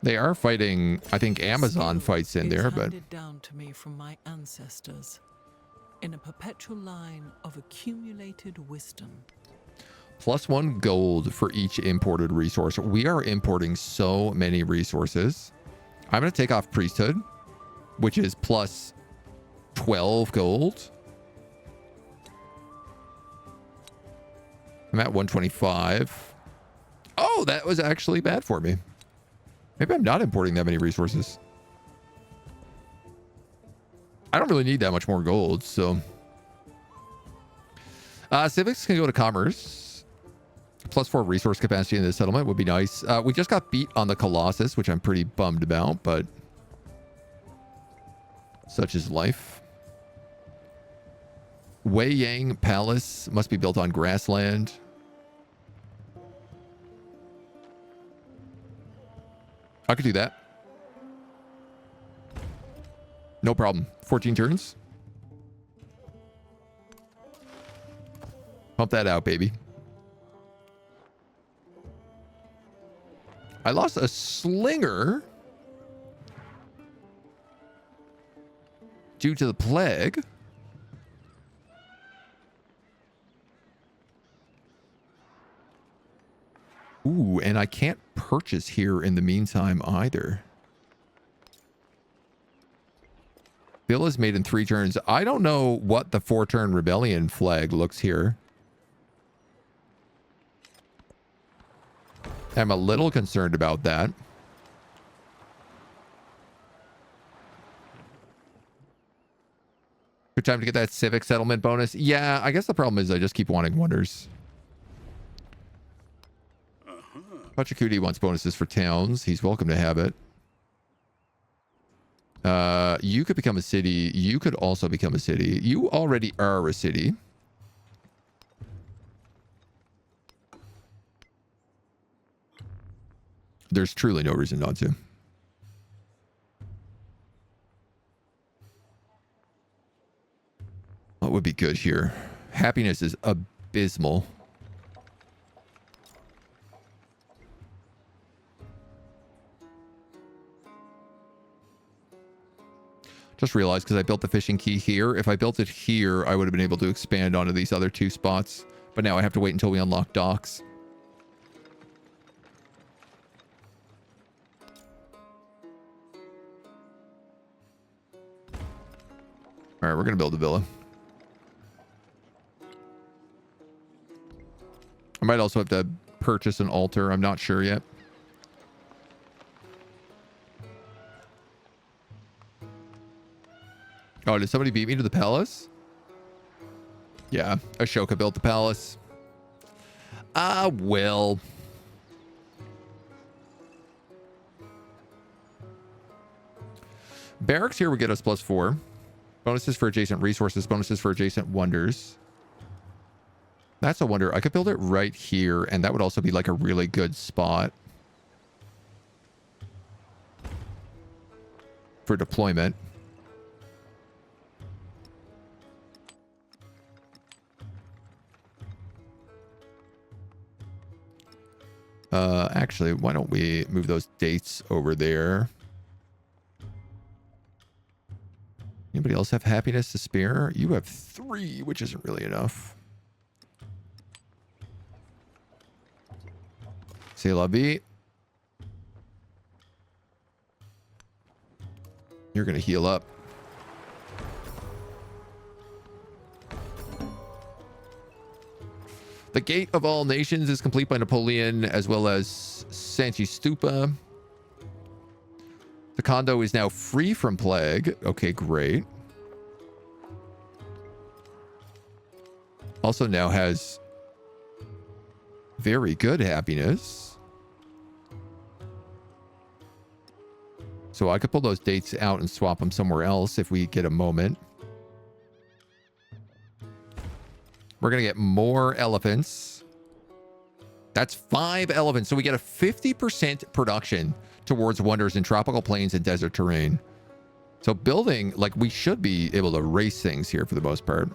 Speaker 1: They are fighting, I think Amazon fights in there, but...
Speaker 2: handed down to me from my ancestors in a perpetual line of accumulated wisdom.
Speaker 1: +1 gold for each imported resource. We are importing so many resources. I'm going to take off priesthood, which is +12 gold. I'm at 125. Oh, that was actually bad for me. Maybe I'm not importing that many resources. I don't really need that much more gold, so... Civics can go to commerce. +4 resource capacity in this settlement would be nice. We just got beat on the Colossus, which I'm pretty bummed about, but... such is life. Wei Yang Palace must be built on grassland. I could do that. No problem. 14 turns. Pump that out, baby. I lost a slinger due to the plague. Ooh, and I can't purchase here in the meantime either. Bill is made in 3 turns. I don't know what the 4-turn rebellion flag looks here. I'm a little concerned about that. Good time to get that civic settlement bonus. Yeah, I guess the problem is I just keep wanting wonders. Pachacudi wants bonuses for towns. He's welcome to have it. You could become a city. You could also become a city. You already are a city. There's truly no reason not to. What would be good here? Happiness is abysmal. Just realized because I built the fishing key here. If I built it here, I would have been able to expand onto these other 2 spots. But now I have to wait until we unlock docks. All right, we're going to build a villa. I might also have to purchase an altar. I'm not sure yet. Oh, did somebody beat me to the palace? Yeah, Ashoka built the palace. Well. Barracks here would get us +4. Bonuses for adjacent resources, bonuses for adjacent wonders. That's a wonder. I could build it right here, and that would also be like a really good spot for deployment. Actually, why don't we move those dates over there? Anybody else have happiness to spare? You have 3, which isn't really enough. C'est la vie. You're going to heal up. The Gate of All Nations is complete by Napoleon, as well as Santistupa. The condo is now free from plague. Okay, great. Also now has very good happiness. So I could pull those dates out and swap them somewhere else if we get a moment. We're going to get more elephants. That's 5 elephants. So we get a 50% production towards wonders in tropical plains and desert terrain. So building, like, we should be able to race things here for the most part.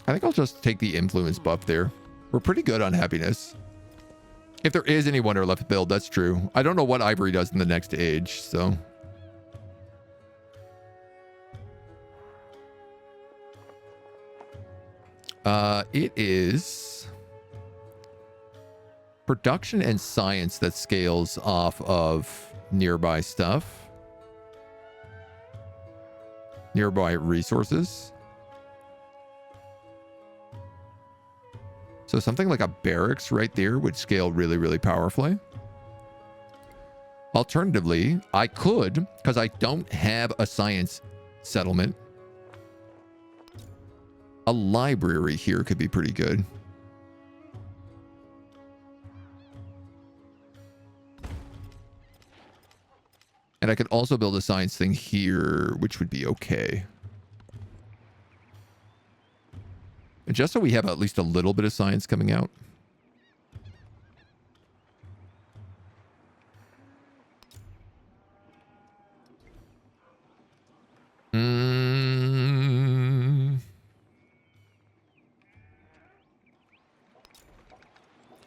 Speaker 1: I think I'll just take the influence buff there. We're pretty good on happiness. If there is any wonder left to build, that's true. I don't know what Ivory does in the next age, so. It is production and science that scales off of nearby stuff. Nearby resources. So something like a barracks right there would scale really, really powerfully. Alternatively, I could, because I don't have a science settlement, a library here could be pretty good. And I could also build a science thing here, which would be okay. And just so we have at least a little bit of science coming out.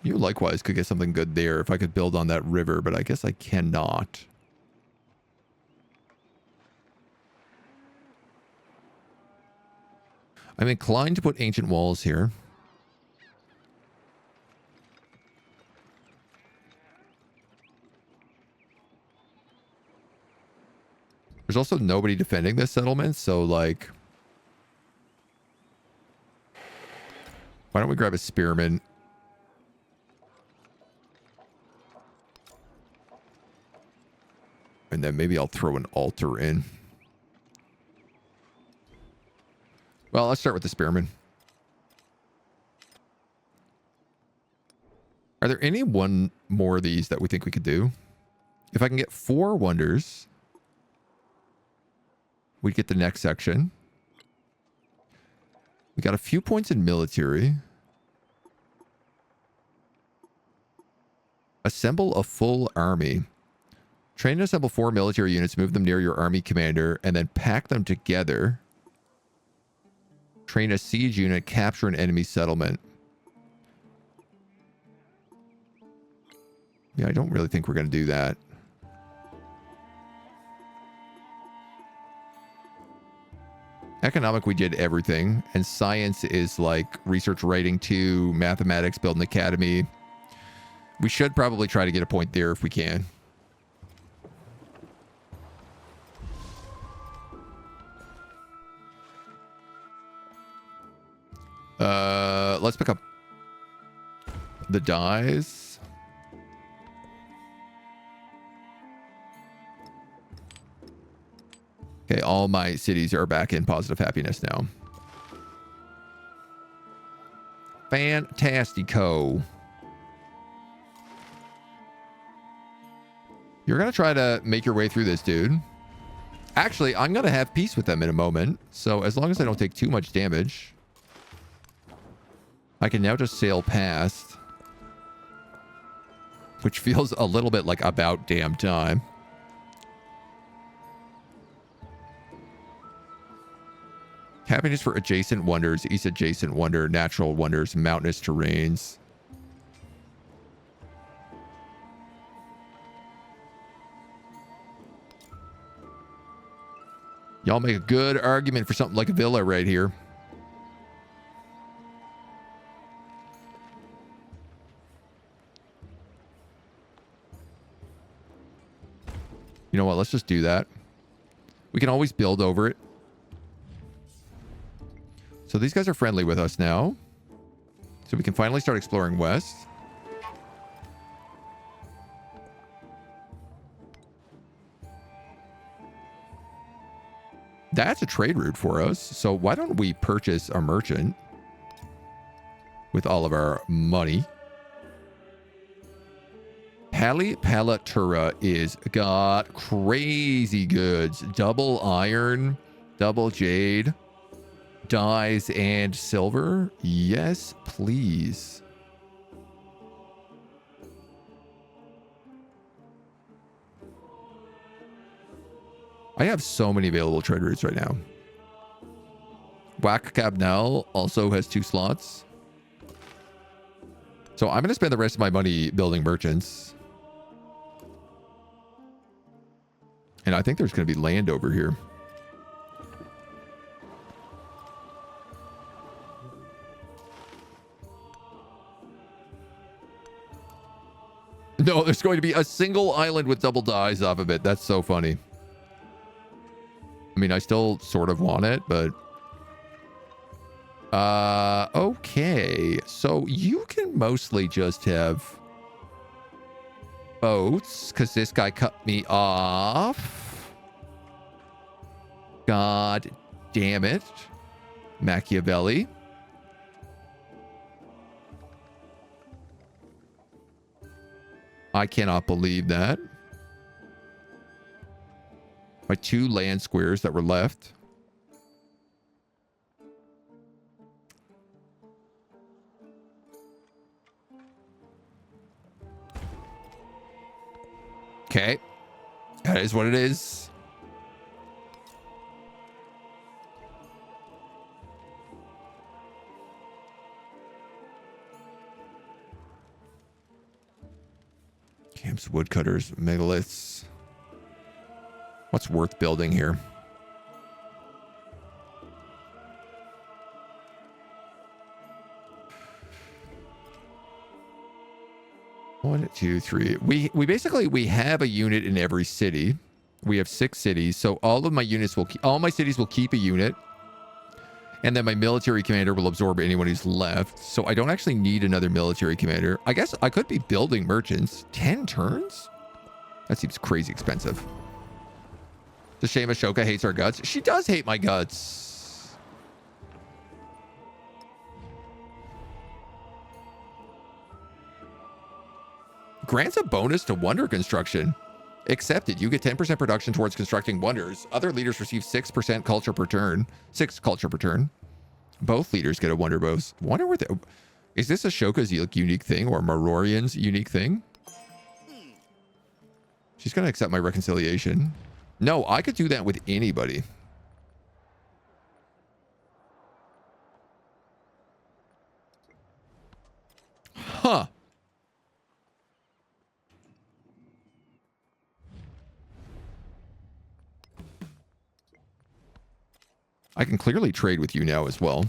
Speaker 1: You likewise could get something good there if I could build on that river, but I guess I cannot. I'm inclined to put ancient walls here. There's also nobody defending this settlement, so like... Why don't we grab a spearman? And then maybe I'll throw an altar in. Well, let's start with the spearman. Are there any one more of these that we think we could do? If I can get 4 wonders, we get the next section. We got a few points in military. Assemble a full army. Train and assemble 4 military units, move them near your army commander, and then pack them together. Train a siege unit, capture an enemy settlement. Yeah, I don't really think we're going to do that. Economic, we did everything. And science is like research writing 2, mathematics, build an academy. We should probably try to get a point there if we can. Let's pick up the dies. Okay, all my cities are back in positive happiness now. Fantastico. You're going to try to make your way through this, dude. Actually, I'm going to have peace with them in a moment. So as long as I don't take too much damage, I can now just sail past. Which feels a little bit like about damn time. Happiness for adjacent wonders, east adjacent wonder, natural wonders, mountainous terrains. Y'all make a good argument for something like a villa right here. You know what? Let's just do that. We can always build over it. So these guys are friendly with us now. So we can finally start exploring west. That's a trade route for us. So why don't we purchase a merchant with all of our money? Palatura is got crazy goods. Double iron, double jade, dyes, and silver. Yes, please. I have so many available trade routes right now. Whack Cabnel also has 2 slots. So I'm going to spend the rest of my money building merchants. And I think there's going to be land over here. No, there's going to be a single island with double dyes off of it. That's so funny. I mean, I still sort of want it, but... okay. So you can mostly just have... boats, because this guy cut me off. God damn it. Machiavelli. I cannot believe that. My 2 land squares that were left. Okay. That is what it is. Camps, woodcutters, megaliths. What's worth building here? 1, 2, 3. We basically we have a unit in every city. We have 6 cities, so all of my units will all my cities will keep a unit, and then my military commander will absorb anyone who's left. So I don't actually need another military commander. I guess I could be building merchants. 10 turns? That seems crazy expensive. It's a shame Ashoka hates our guts. She does hate my guts. Grants a bonus to wonder construction. Accepted. You get 10% production towards constructing wonders. Other leaders receive 6% culture per turn. 6 culture per turn. Both leaders get a wonder bonus. Wonder what the... Is this Ashoka's unique thing or Marorian's unique thing? She's going to accept my reconciliation. No, I could do that with anybody. Huh. I can clearly trade with you now as well.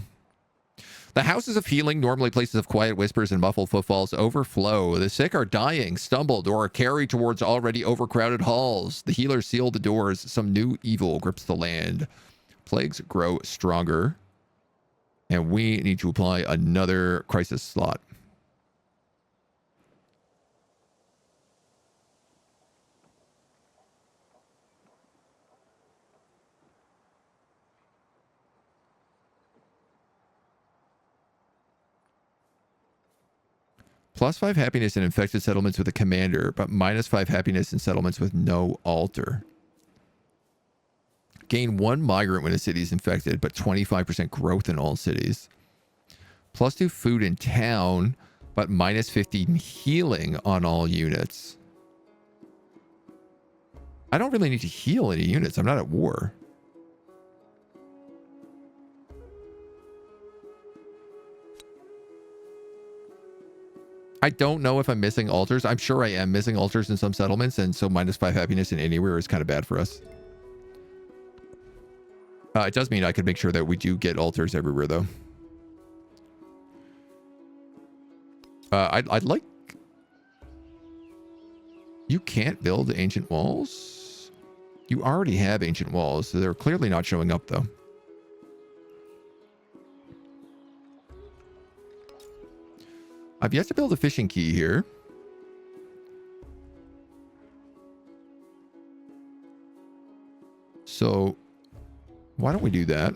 Speaker 1: The houses of healing, normally places of quiet whispers and muffled footfalls, overflow. The sick are dying, stumbled, or are carried towards already overcrowded halls. The healers seal the doors. Some new evil grips the land. Plagues grow stronger. And we need to apply another crisis slot. +5 happiness in infected settlements with a commander, but -5 happiness in settlements with no altar. Gain 1 migrant when a city is infected, but 25% growth in all cities. +2 food in town, but -15 healing on all units. I don't really need to heal any units. I'm not at war. I don't know if I'm missing altars. I'm sure I am missing altars in some settlements, and so -5 happiness in anywhere is kind of bad for us. It does mean I could make sure that we do get altars everywhere, though. I'd like... You can't build ancient walls? You already have ancient walls, so they're clearly not showing up, though. I've yet to build a fishing quay here. So, why don't we do that?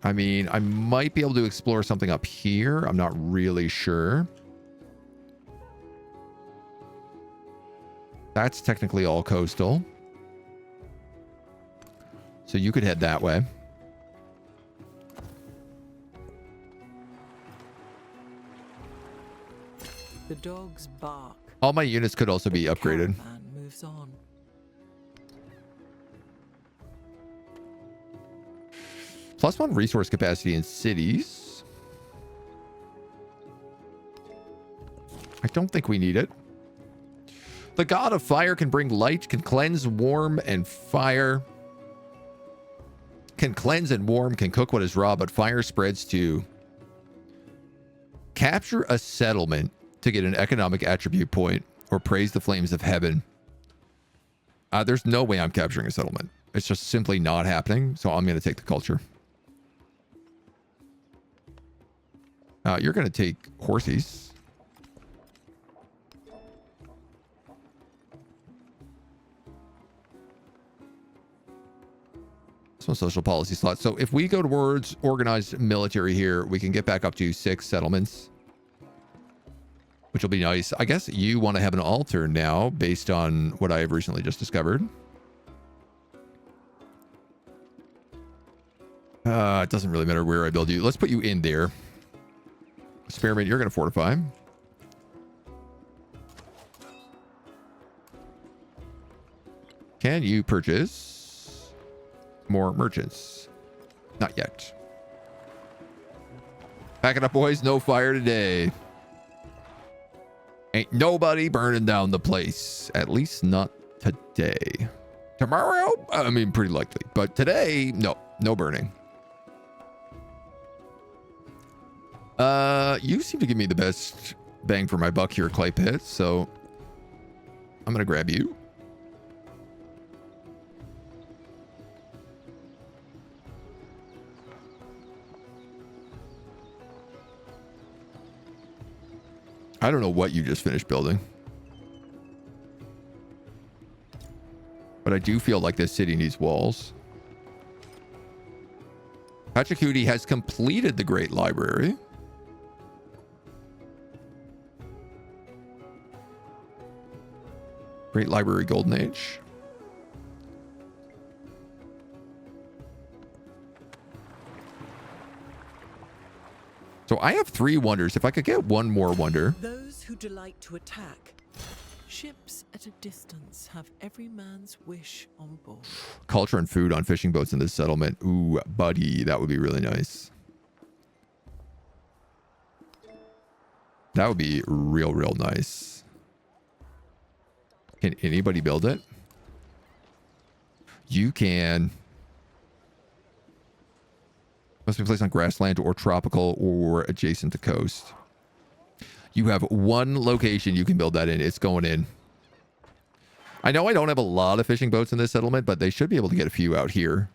Speaker 1: I mean, I might be able to explore something up here. I'm not really sure. That's technically all coastal. So you could head that way.
Speaker 2: The dogs bark.
Speaker 1: All my units could also be upgraded.
Speaker 2: Man moves on.
Speaker 1: +1 resource capacity in cities. I don't think we need it. The god of fire can bring light, can cleanse, warm, and fire. Can cleanse and warm, can cook what is raw, but fire spreads too. Capture a settlement to get an economic attribute point or praise the flames of heaven. There's no way I'm capturing a settlement. It's just simply not happening, so I'm going to take the culture. You're going to take horsies. Some social policy slots. So if we go towards organized military here, we can get back up to 6 settlements, which will be nice. I guess you want to have an altar now based on what I have recently just discovered. It doesn't really matter where I build you. Let's put you in there. Experiment, you're going to fortify. Can you purchase more merchants? Not yet. Pack it up, boys. No fire today. Ain't nobody burning down the place. At least not today. Tomorrow, I mean, pretty likely. But today, no burning. You seem to give me the best bang for my buck here, Clay Pit. So I'm going to grab you. I don't know what you just finished building. But I do feel like this city needs walls. Pachacooty has completed the Great Library. Great Library Golden Age. So I have 3 wonders. If I could get one more wonder.
Speaker 2: Those who delight to attack. Ships at a distance have every man's wish on board.
Speaker 1: Culture and food on fishing boats in this settlement. Ooh, buddy, that would be really nice. That would be real nice. Can anybody build it? You can. Must be placed on grassland or tropical or adjacent to coast. You have 1 location you can build that in. It's going in. I know I don't have a lot of fishing boats in this settlement, but they should be able to get a few out here.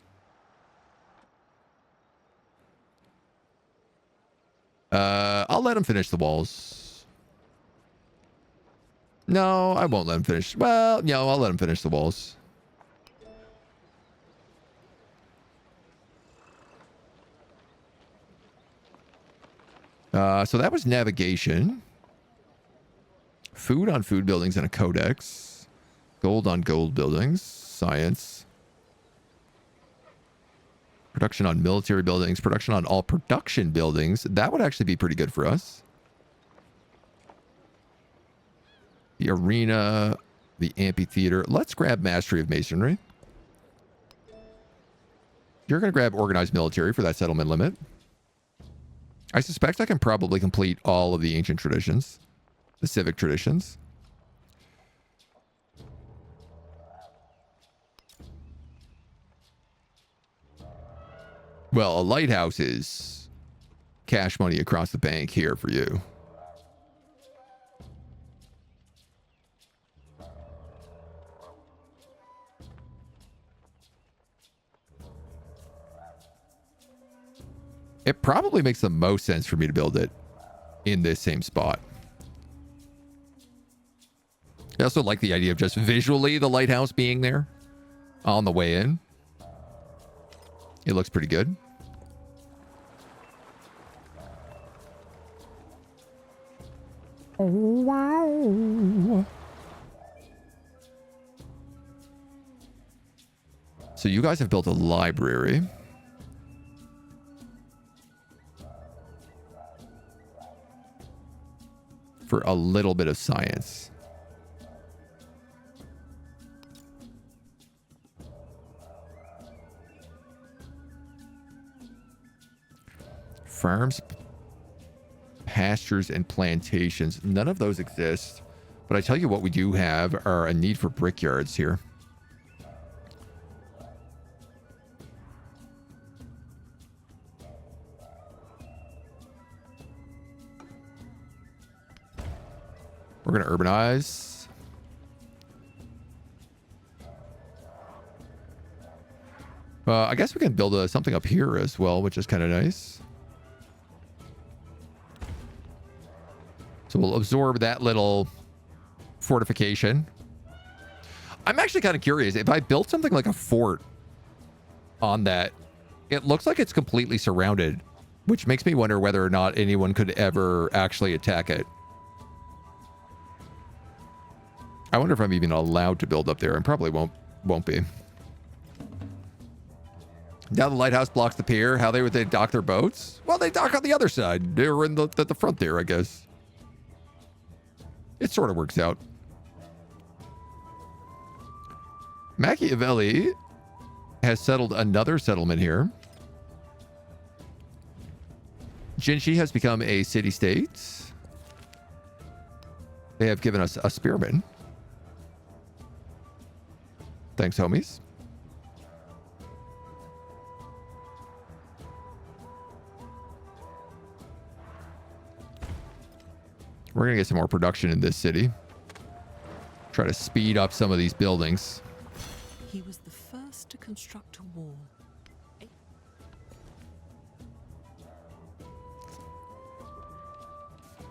Speaker 1: I'll let them finish the walls. No, I won't let them finish. Well, no, I'll let them finish the walls. So that was navigation. Food on food buildings and a codex. Gold on gold buildings. Science. Production on military buildings. Production on all production buildings. That would actually be pretty good for us. The arena. The amphitheater. Let's grab mastery of masonry. You're going to grab organized military for that settlement limit. I suspect I can probably complete all of the ancient traditions, the civic traditions. Well, a lighthouse is cash money across the bank here for you. It probably makes the most sense for me to build it in this same spot. I also like the idea of just visually the lighthouse being there on the way in. It looks pretty good. Oh, wow. So you guys have built a library. For a little bit of science. Farms, pastures, and plantations. None of those exist. But I tell you what we do have are a need for brickyards here. We're going to urbanize. I guess we can build something up here as well, which is kind of nice. So we'll absorb that little fortification. I'm actually kind of curious. If I built something like a fort on that, it looks like it's completely surrounded, which makes me wonder whether or not anyone could ever actually attack it. I wonder if I'm even allowed to build up there. I probably won't be. Now the lighthouse blocks the pier. How would they dock their boats? Well, they dock on the other side. They're in the front there, I guess. It sort of works out. Machiavelli has settled another settlement here. Jinshi has become a city-state. They have given us a spearman. Thanks, homies. We're going to get some more production in this city. Try to speed up some of these buildings.
Speaker 2: He was the first to construct a wall.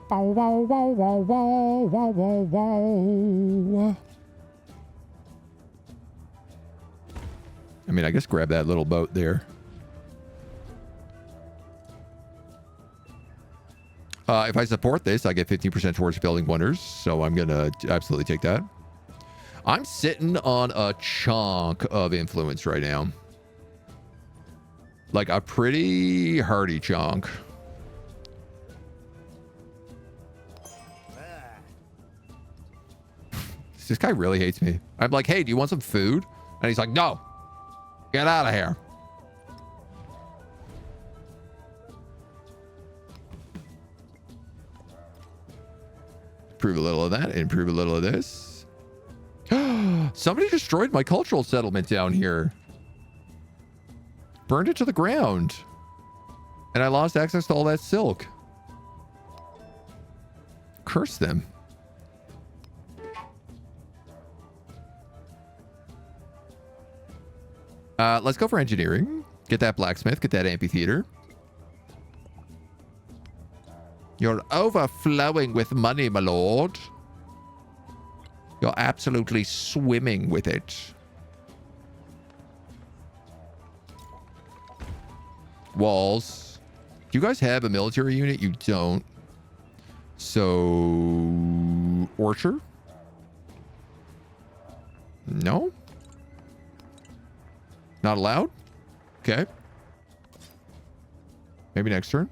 Speaker 1: Wow, wow, wow, wow, wow, wow, wow, wow. I mean, I guess grab that little boat there. If I support this, I get 15% towards building wonders. So I'm going to absolutely take that. I'm sitting on a chunk of influence right now. Like a pretty hearty chunk. This guy really hates me. I'm like, hey, do you want some food? And he's like, no. Get out of here. Improve a little of that. Improve a little of this. Somebody destroyed my cultural settlement down here. Burned it to the ground. And I lost access to all that silk. Curse them. Let's go for engineering. Get that blacksmith. Get that amphitheater. You're overflowing with money, my lord. You're absolutely swimming with it. Walls. Do you guys have a military unit? You don't. So... Orchard? No? Not allowed? Okay. Maybe next turn.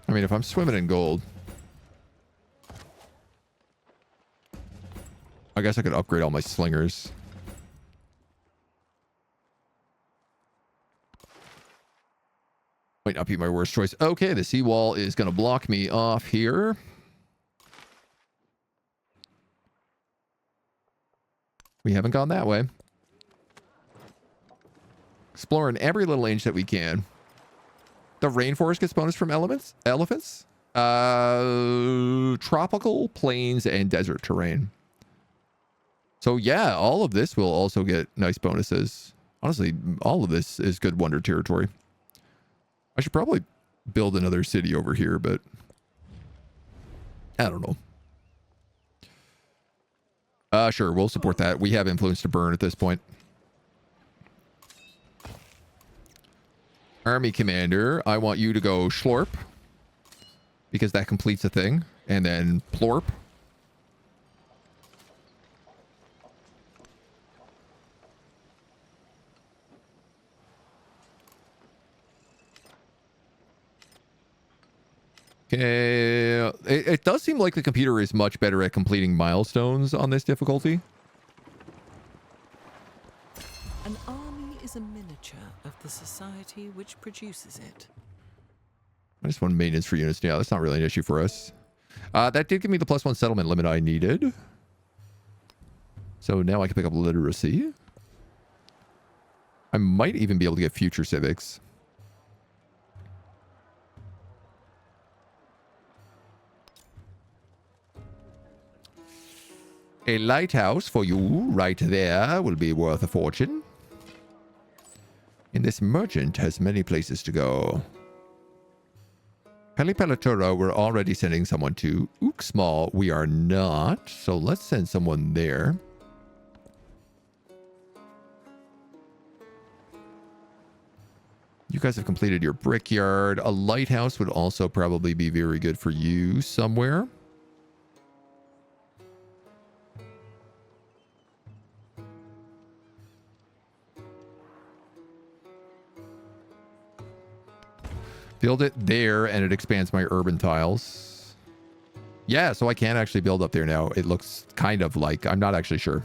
Speaker 1: I mean, if I'm swimming in gold, I guess I could upgrade all my slingers. Might not be my worst choice. Okay, the seawall is going to block me off here. We haven't gone that way. Exploring every little inch that we can. The rainforest gets bonus from elephants. Tropical, plains, and desert terrain. So yeah, all of this will also get nice bonuses. Honestly, all of this is good wonder territory. I should probably build another city over here, but I don't know. Sure, we'll support that. We have influence to burn at this point. Army commander, I want you to go Schlorp, because that completes a thing, and then Plorp. Okay, it does seem like the computer is much better at completing milestones on this difficulty.
Speaker 2: An army is a miniature of the society which produces it.
Speaker 1: I just want maintenance for units. Yeah, that's not really an issue for us. That did give me the +1 settlement limit I needed. So now I can pick up literacy. I might even be able to get future civics. A lighthouse for you right there will be worth a fortune. And this merchant has many places to go. Pelipelatura, we're already sending someone to. Uxmal, we are not. So let's send someone there. You guys have completed your brickyard. A lighthouse would also probably be very good for you somewhere. Build it there, and it expands my urban tiles. Yeah, so I can actually build up there now. It looks kind of like... I'm not actually sure.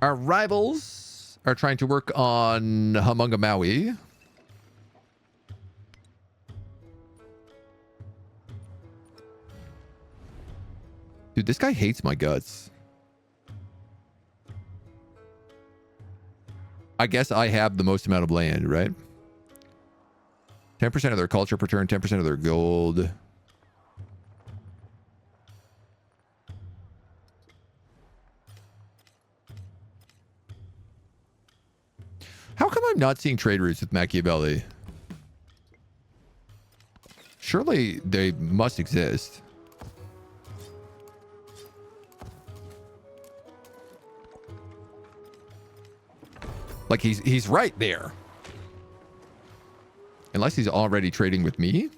Speaker 1: Our rivals are trying to work on Humunga Maui. Dude, this guy hates my guts. I guess I have the most amount of land, right? 10% of their culture per turn, 10% of their gold. How come I'm not seeing trade routes with Machiavelli? Surely they must exist. Like he's right there. Unless he's already trading with me.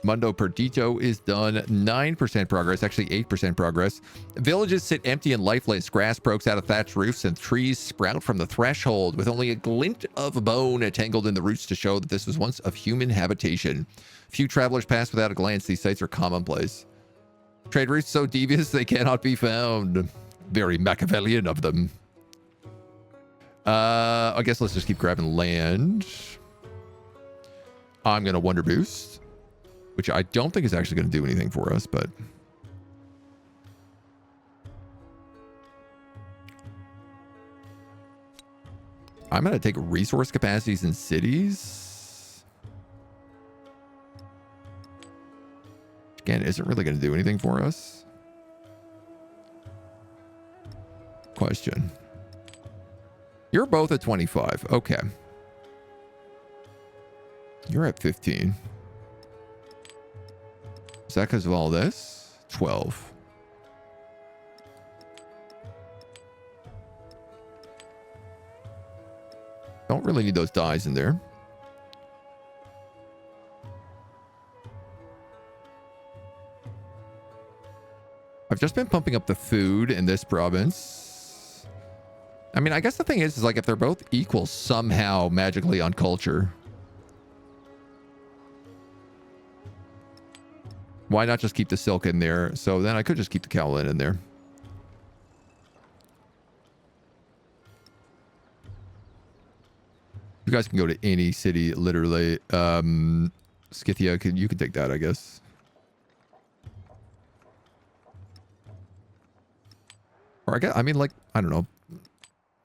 Speaker 1: Mundo Perdito is done. 9% progress, actually 8% progress. Villages sit empty and lifeless. Grass pokes out of thatched roofs and trees sprout from the threshold with only a glint of bone tangled in the roots to show that this was once of human habitation. Few travelers pass without a glance. These sites are commonplace. Trade routes so devious they cannot be found. Very Machiavellian of them. I guess let's just keep grabbing land. I'm going to Wonder Boost, which I don't think is actually going to do anything for us, but... I'm going to take resource capacities in cities. Again, isn't really going to do anything for us. Question. You're both at 25. Okay. You're at 15. Is that because of all this? 12. Don't really need those dies in there. I've just been pumping up the food in this province. I mean, I guess the thing is like if they're both equal somehow magically on culture, why not just keep the silk in there? So then I could just keep the kaolin in there. You guys can go to any city, literally. Scythia, you can take that, I guess. Or I mean, like, I don't know.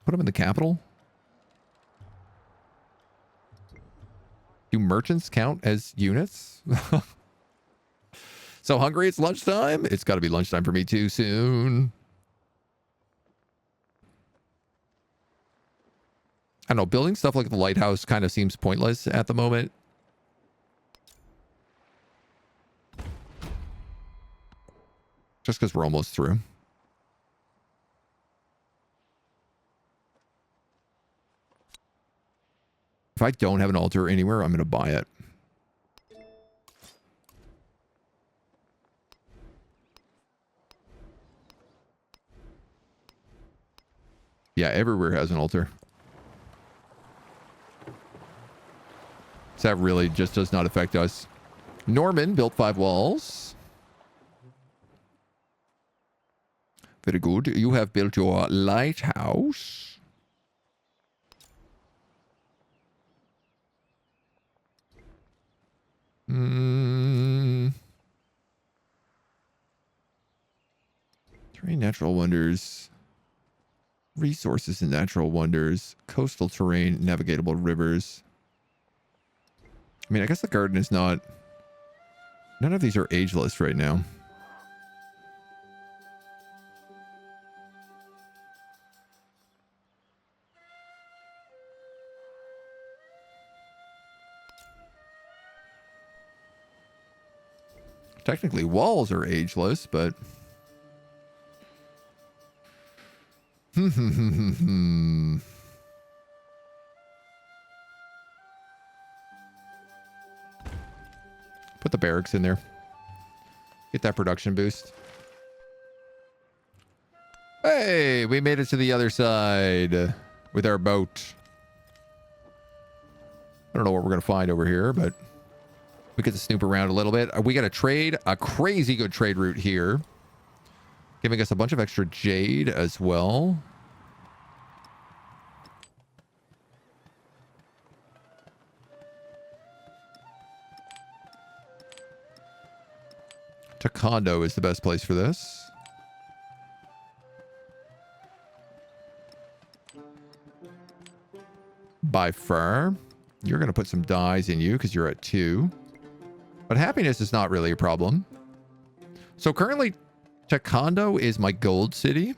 Speaker 1: Put them in the capital. Do merchants count as units? So hungry it's lunchtime? It's got to be lunchtime for me too soon. I don't know, building stuff like the lighthouse kind of seems pointless at the moment. Just because we're almost through. If I don't have an altar anywhere, I'm going to buy it. Yeah, everywhere has an altar. So that really just does not affect us. Norman built 5 walls. Very good. You have built your lighthouse. Terrain natural wonders. Resources and natural wonders. Coastal terrain, navigatable rivers. I mean, I guess the garden is not... None of these are ageless right now. Technically, walls are ageless, but... Put the barracks in there. Get that production boost. Hey, we made it to the other side with our boat. I don't know what we're going to find over here, but We get to snoop around a little bit. We got a crazy good trade route here, giving us a bunch of extra jade as well. Taekwondo is the best place for this. By far. You're going to put some dyes in you because you're at 2. But happiness is not really a problem. So currently, Taekwondo is my gold city.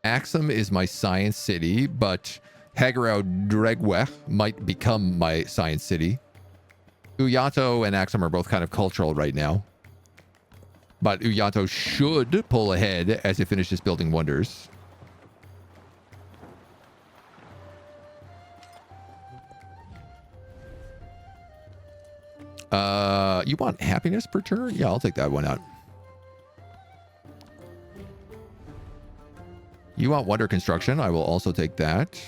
Speaker 1: Axum is my science city, but Hagarau Dregwech might become my science city. Uyato and Axum are both kind of cultural right now. But Uyato should pull ahead as it finishes building wonders. You want happiness per turn? Yeah, I'll take that one out. You want wonder construction? I will also take that.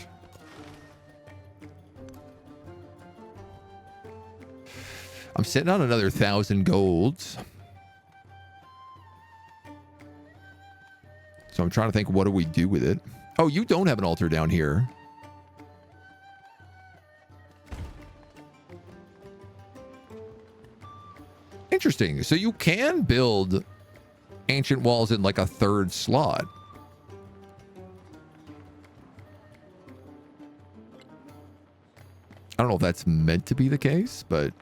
Speaker 1: I'm sitting on another 1,000 golds. So I'm trying to think, what do we do with it? Oh, you don't have an altar down here. Interesting. So you can build ancient walls in like a 3rd slot. I don't know if that's meant to be the case, but...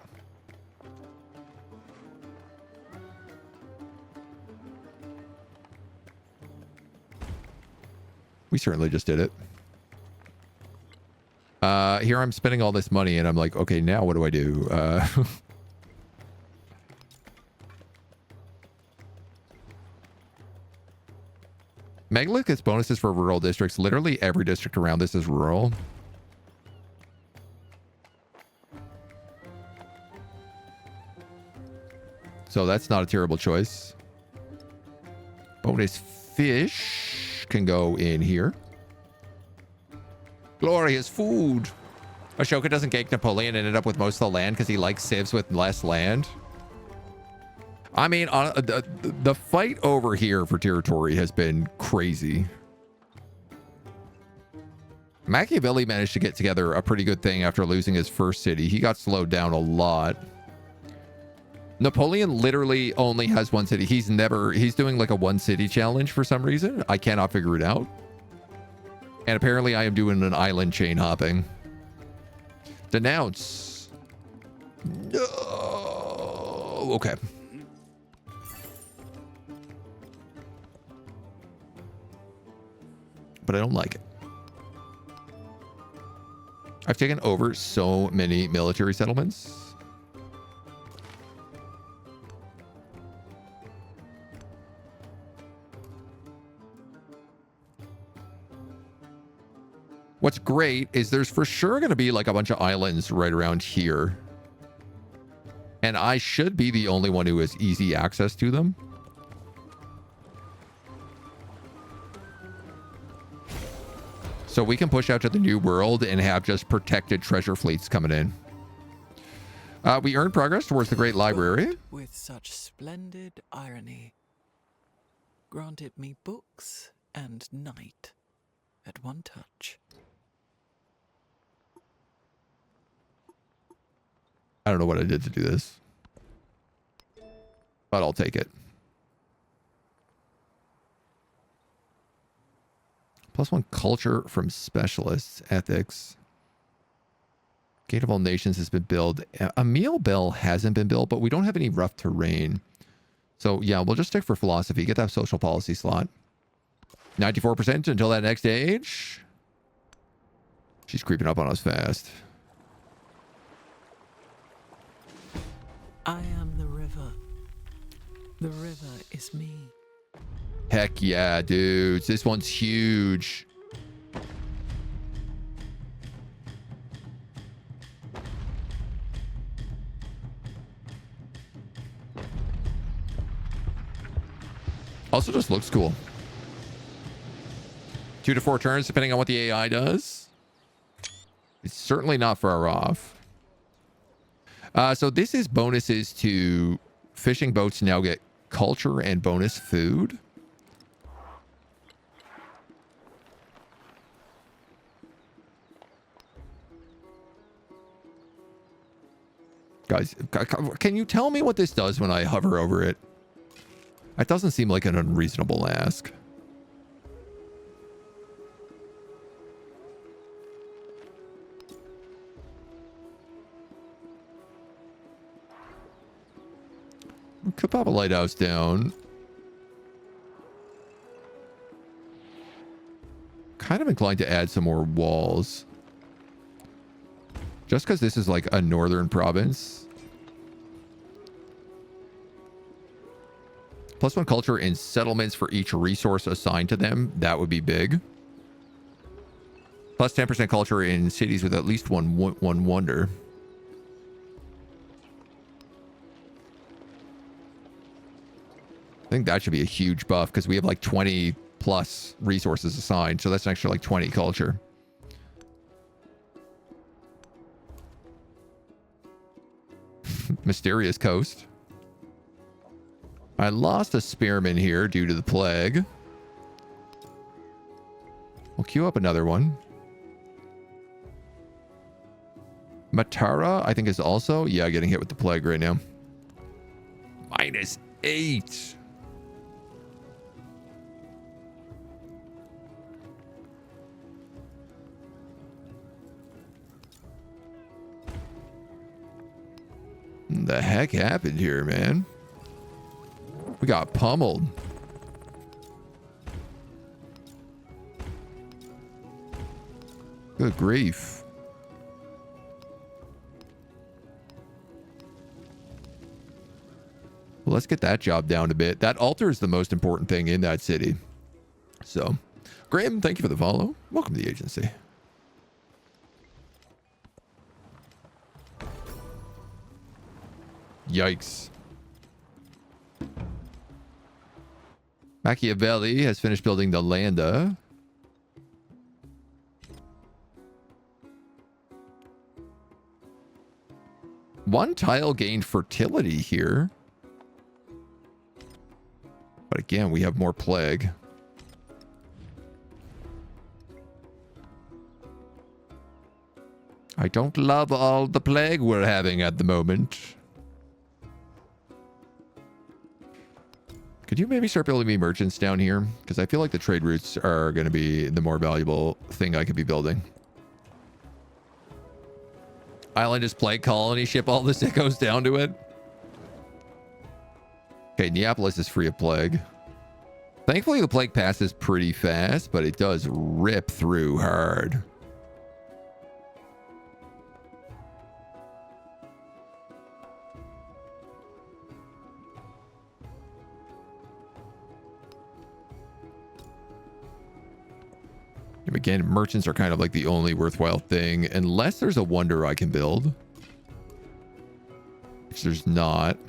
Speaker 1: we certainly just did it. Here I'm spending all this money and I'm like, okay, now what do I do? Megalith gets bonuses for rural districts. Literally every district around this is rural. So that's not a terrible choice. Bonus fish can go in here. Glorious food. Ashoka doesn't gank Napoleon and end up with most of the land because he likes civs with less land. I mean, the fight over here for territory has been crazy. Machiavelli managed to get together a pretty good thing after losing his first city. He got slowed down a lot. Napoleon literally only has one city. He's doing like a 1 city challenge for some reason. I cannot figure it out. And apparently I am doing an island chain hopping. Denounce. No. Okay. But I don't like it. I've taken over so many military settlements. What's great is there's for sure going to be like a bunch of islands right around here. And I should be the only one who has easy access to them. So we can push out to the New World and have just protected treasure fleets coming in. We earned progress towards the Great Library.
Speaker 2: With such splendid irony, granted me books and night at one touch.
Speaker 1: I don't know what I did to do this, but I'll take it. +1 culture from specialists, ethics. Gate of all nations has been built. A meal bell hasn't been built, but we don't have any rough terrain. So yeah, we'll just stick for philosophy. Get that social policy slot. 94% until that next age. She's creeping up on us fast.
Speaker 2: I am the river. The river is me.
Speaker 1: Heck yeah, dudes. This one's huge. Also just looks cool. 2 to 4 turns, depending on what the AI does. It's certainly not far off. So this is bonuses to fishing boats now get culture and bonus food. Guys, can you tell me what this does when I hover over it? That doesn't seem like an unreasonable ask. We could pop a lighthouse down. Kind of inclined to add some more walls. Just because this is like a northern province. +1 culture in settlements for each resource assigned to them. That would be big. Plus 10% culture in cities with at least one wonder. I think that should be a huge buff because we have like 20 plus resources assigned. So that's an extra like 20 culture. Mysterious coast. I lost a spearman here due to the plague. We'll queue up another one. Matara, I think, is also, yeah, getting hit with the plague right now. -8. The heck happened here, man? We got pummeled. Good grief. Well, let's get that job down a bit. That altar is the most important thing in that city. So, Graham, thank you for the follow. Welcome to the agency. Yikes. Machiavelli has finished building the Landa. One tile gained fertility here. But again, we have more plague. I don't love all the plague we're having at the moment. Could you maybe start building me merchants down here? Because I feel like the trade routes are going to be the more valuable thing I could be building. Island is plague colony. Ship all the sickos down to it. Okay, Neapolis is free of plague. Thankfully, the plague passes pretty fast, but it does rip through hard. Again, merchants are kind of like the only worthwhile thing, unless there's a wonder I can build. Which there's not.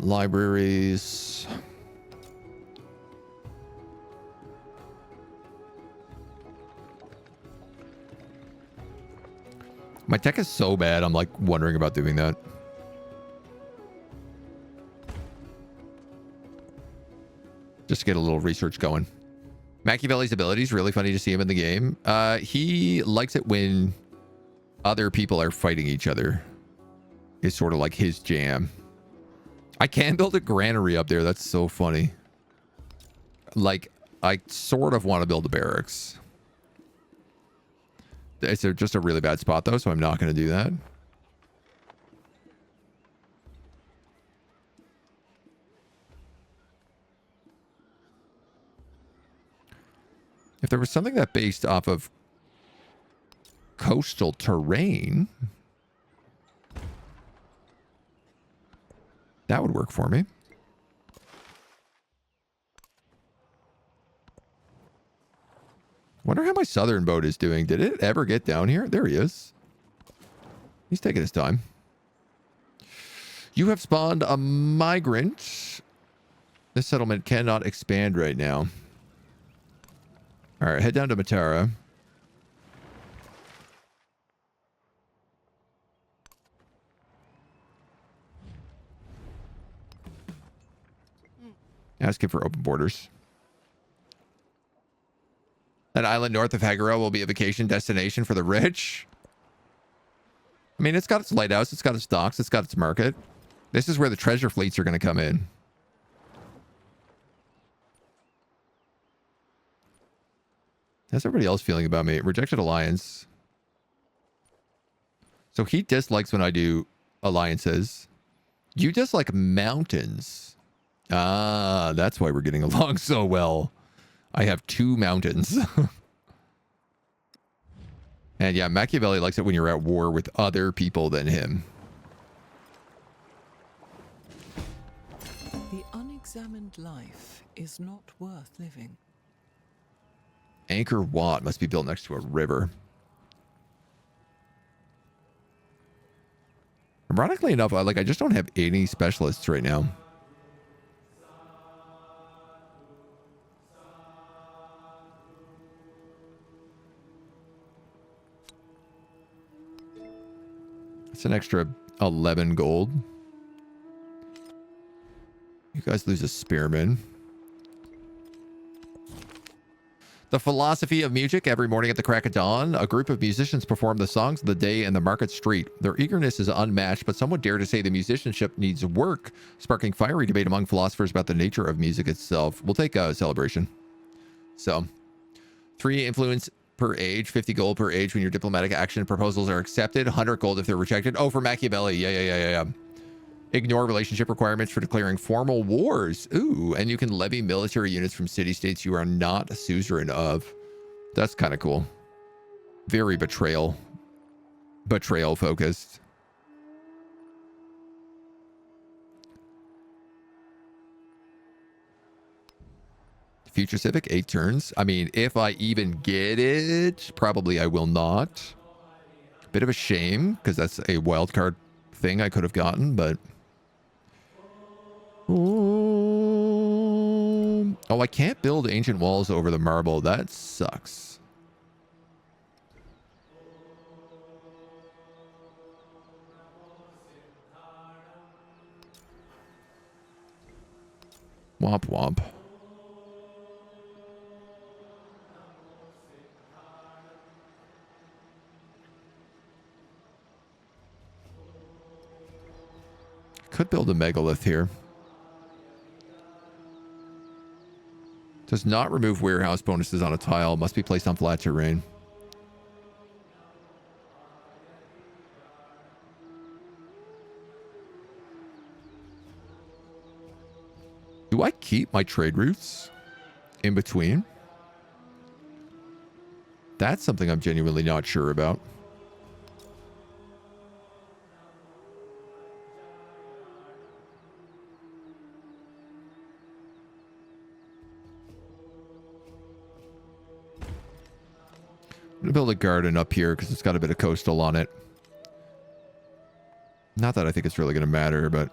Speaker 1: Libraries. My tech is so bad, I'm like wondering about doing that. Just to get a little research going. Machiavelli's ability is really funny to see him in the game. He likes it when other people are fighting each other. It's sort of like his jam. I can build a granary up there. That's so funny. Like, I sort of want to build a barracks. It's just a really bad spot, though, so I'm not going to do that. If there was something that based off of coastal terrain, that would work for me. Wonder how my southern boat is doing. Did it ever get down here? There he is. He's taking his time. You have spawned a migrant. This settlement cannot expand right now. All right, head down to Matara. Ask him for open borders. An island north of Hagaro will be a vacation destination for the rich. I mean, it's got its lighthouse, it's got its docks, it's got its market. This is where the treasure fleets are going to come in. How's everybody else feeling about me? Rejected alliance. So he dislikes when I do alliances. You dislike mountains. Ah, that's why we're getting along so well. I have 2 mountains. And yeah, Machiavelli likes it when you're at war with other people than him.
Speaker 2: The unexamined life is not worth living.
Speaker 1: Angkor Wat must be built next to a river. Ironically enough, I just don't have any specialists right now. It's an extra 11 gold. You guys lose a spearman. The philosophy of music. Every morning at the crack of dawn, a group of musicians perform the songs of the day in the market street. Their eagerness is unmatched, but some would dare to say the musicianship needs work, sparking fiery debate among philosophers about the nature of music itself. We'll take a celebration. So, 3 influence per age, 50 gold per age when your diplomatic action proposals are accepted, 100 gold if they're rejected. Oh, for Machiavelli. Yeah. Ignore relationship requirements for declaring formal wars. Ooh, and you can levy military units from city-states you are not a suzerain of. That's kind of cool. Very betrayal focused. Future Civic, 8 turns. I mean, if I even get it, probably I will not. Bit of a shame, because that's a wild card thing I could have gotten, but... Oh, I can't build ancient walls over the marble. That sucks. Womp womp. Could build a megalith here. Does not remove warehouse bonuses on a tile. Must be placed on flat terrain. Do I keep my trade routes in between? That's something I'm genuinely not sure about. I'm going to build a garden up here because it's got a bit of coastal on it. Not that I think it's really going to matter, but...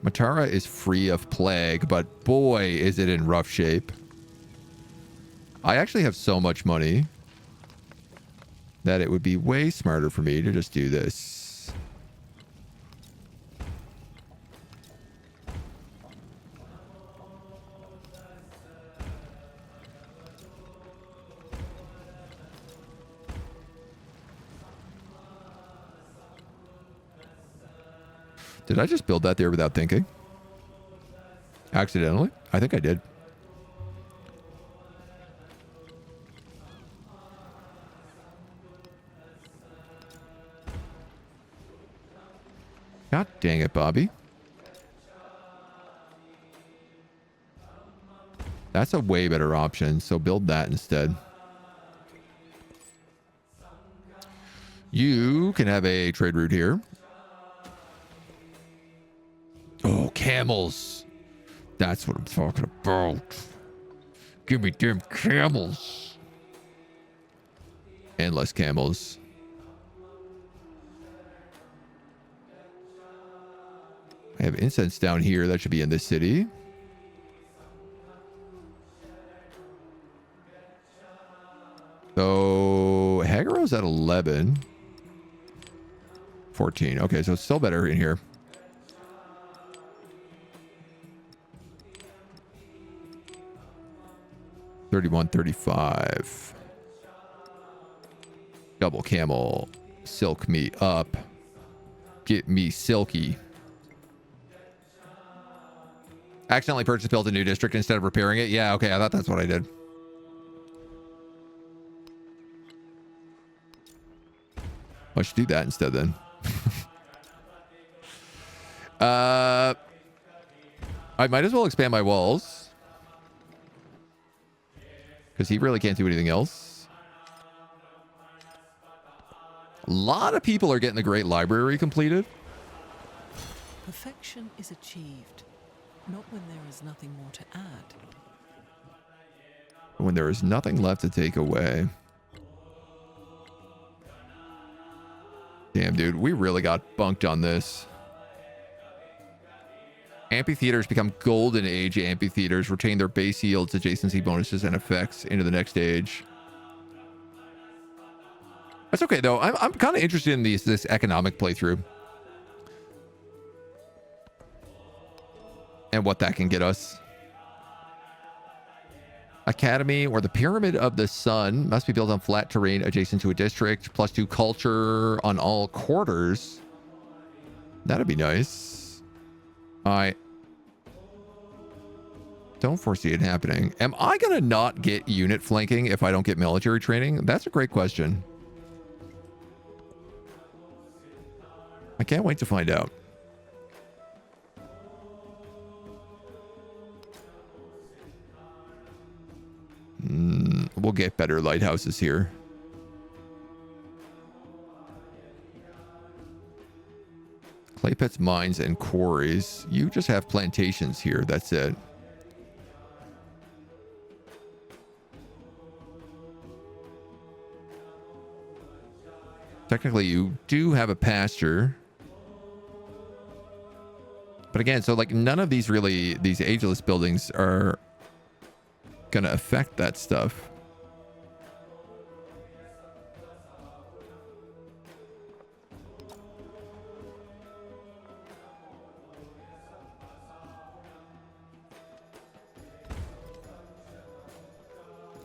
Speaker 1: Matara is free of plague, but boy, is it in rough shape. I actually have so much money that it would be way smarter for me to just do this. Did I just build that there without thinking? Accidentally? I think I did. God dang it, Bobby. That's a way better option, so build that instead. You can have a trade route here. Oh, camels. That's what I'm talking about. Give me damn camels. And less camels. I have incense down here. That should be in this city. So Hagaro's at 11. 14. Okay, so it's still better in here. $31.35. Double camel. Silk me up. Get me silky. Accidentally purchased, built a new district instead of repairing it. Yeah, okay, I thought that's what I did. I should do that instead then. I might as well expand my walls. Because he really can't do anything else. A lot of people are getting the Great Library completed.
Speaker 2: Perfection is achieved, not when there is nothing more to add.
Speaker 1: When there is nothing left to take away. Damn, dude, we really got bunked on this. Amphitheaters become golden age amphitheaters, retain their base yields, adjacency bonuses, and effects into the next age. That's okay though. I'm kind of interested in this economic playthrough and what that can get us. Academy or the Pyramid of the Sun must be built on flat terrain adjacent to a district. +2 culture on all quarters. That'd be nice. I don't foresee it happening. Am I going to not get unit flanking if I don't get military training? That's a great question. I can't wait to find out. We'll get better lighthouses here. Clay pits, mines, and quarries. You just have plantations here. That's it. Technically, you do have a pasture. But again, so like none of these really, these ageless buildings are going to affect that stuff.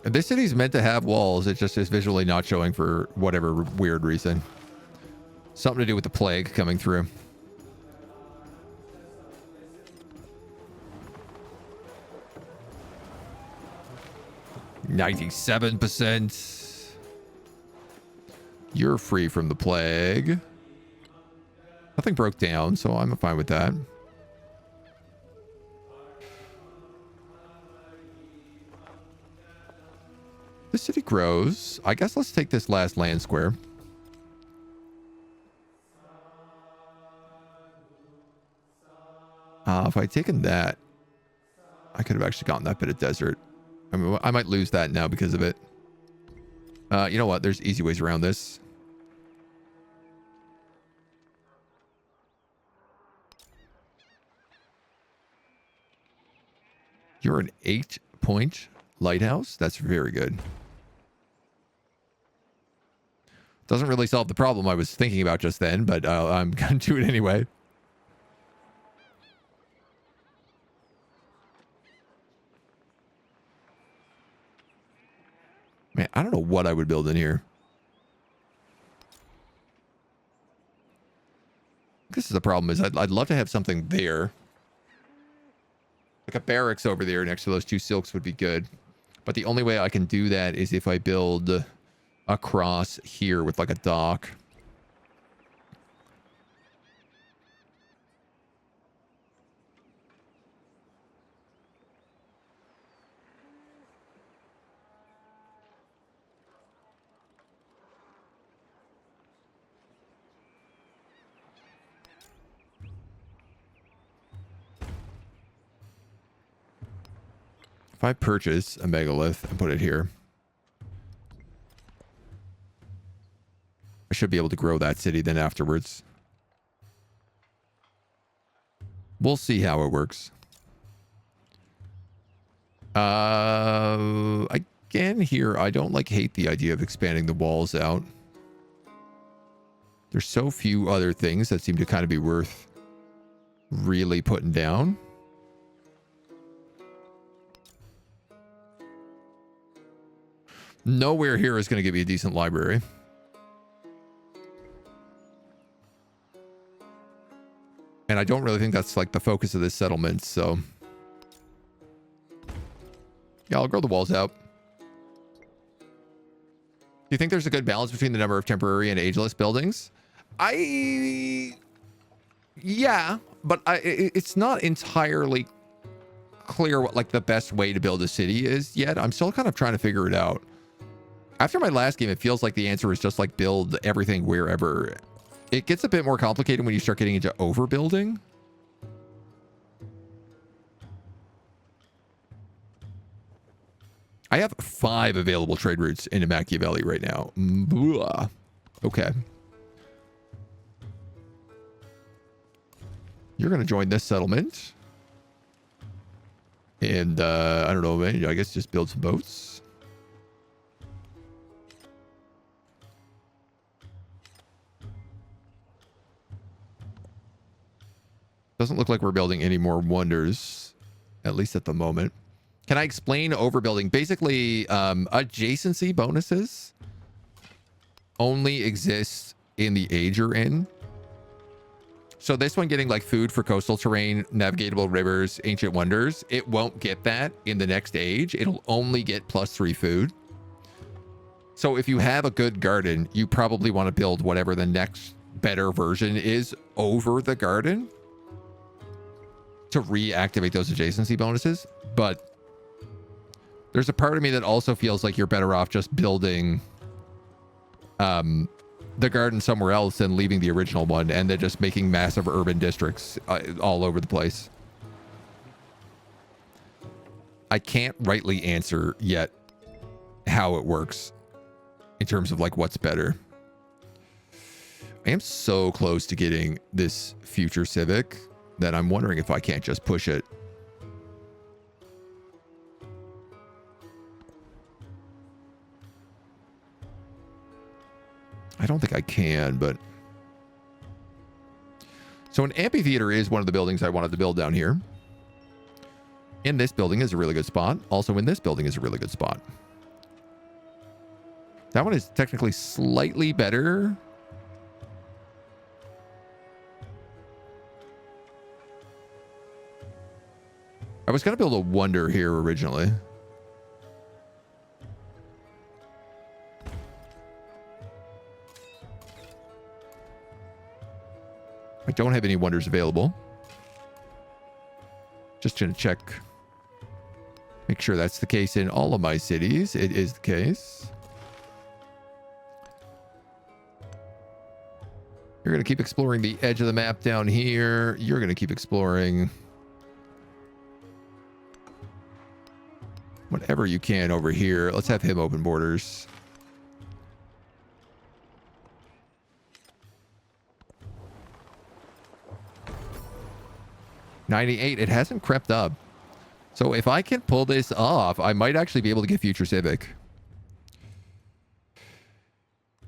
Speaker 1: This city's meant to have walls. It just is visually not showing for whatever weird reason. Something to do with the plague coming through. %. You're free from the plague. Nothing broke down, so I'm fine with that. The city grows. I guess let's take this last land square. If I'd taken that, I could have actually gotten that bit of desert. I mean, I might lose that now because of it. You know what? There's easy ways around this. You're an 8-point lighthouse. That's very good. Doesn't really solve the problem I was thinking about just then, but I'm going to do it anyway. Man, I don't know what I would build in here. This is the problem is I'd love to have something there. Like a barracks over there next to those 2 silks would be good. But the only way I can do that is if I build across here with like a dock. If I purchase a megalith and put it here, I should be able to grow that city then afterwards. We'll see how it works. Again here, I don't hate the idea of expanding the walls out. There's so few other things that seem to kind of be worth really putting down. Nowhere here is going to give me a decent library. And I don't really think that's the focus of this settlement, so... Yeah, I'll grow the walls out. Do you think there's a good balance between the number of temporary and ageless buildings? Yeah, but it's not entirely clear what the best way to build a city is yet. I'm still kind of trying to figure it out. After my last game, it feels like the answer is just build everything wherever. It gets a bit more complicated when you start getting into overbuilding. I have 5 available trade routes into Machiavelli right now. Blah. Okay. You're going to join this settlement. And, I don't know, man, I guess just build some boats. Doesn't look like we're building any more wonders, at least at the moment. Can I explain overbuilding? Basically, adjacency bonuses only exist in the age you're in. So this one getting food for coastal terrain, navigatable rivers, ancient wonders, it won't get that in the next age. It'll only get +3 food. So if you have a good garden, you probably want to build whatever the next better version is over the garden to reactivate those adjacency bonuses. But there's a part of me that also feels like you're better off just building the garden somewhere else than leaving the original one and then just making massive urban districts all over the place. I can't rightly answer yet how it works in terms of what's better. I am so close to getting this future civic that I'm wondering if I can't just push it. I don't think I can, but... So an amphitheater is one of the buildings I wanted to build down here. In this building is a really good spot. Also in this building is a really good spot. That one is technically slightly better. I was going to build a wonder here originally. I don't have any wonders available. Just going to check. Make sure that's the case in all of my cities. It is the case. You're going to keep exploring the edge of the map down here. You're going to keep exploring whatever you can over here. Let's have him open borders. $98. It hasn't crept up. So if I can pull this off, I might actually be able to get future civic.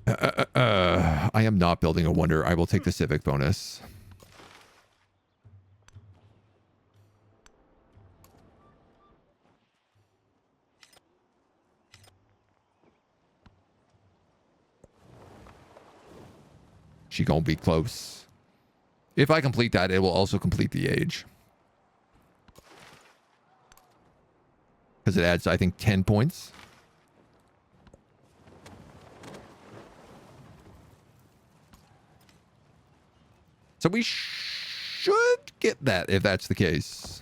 Speaker 1: I am not building a wonder. I will take the civic bonus. She gonna be close. If I complete that, it will also complete the age. Because it adds, I think, 10 points. So we should get that if that's the case.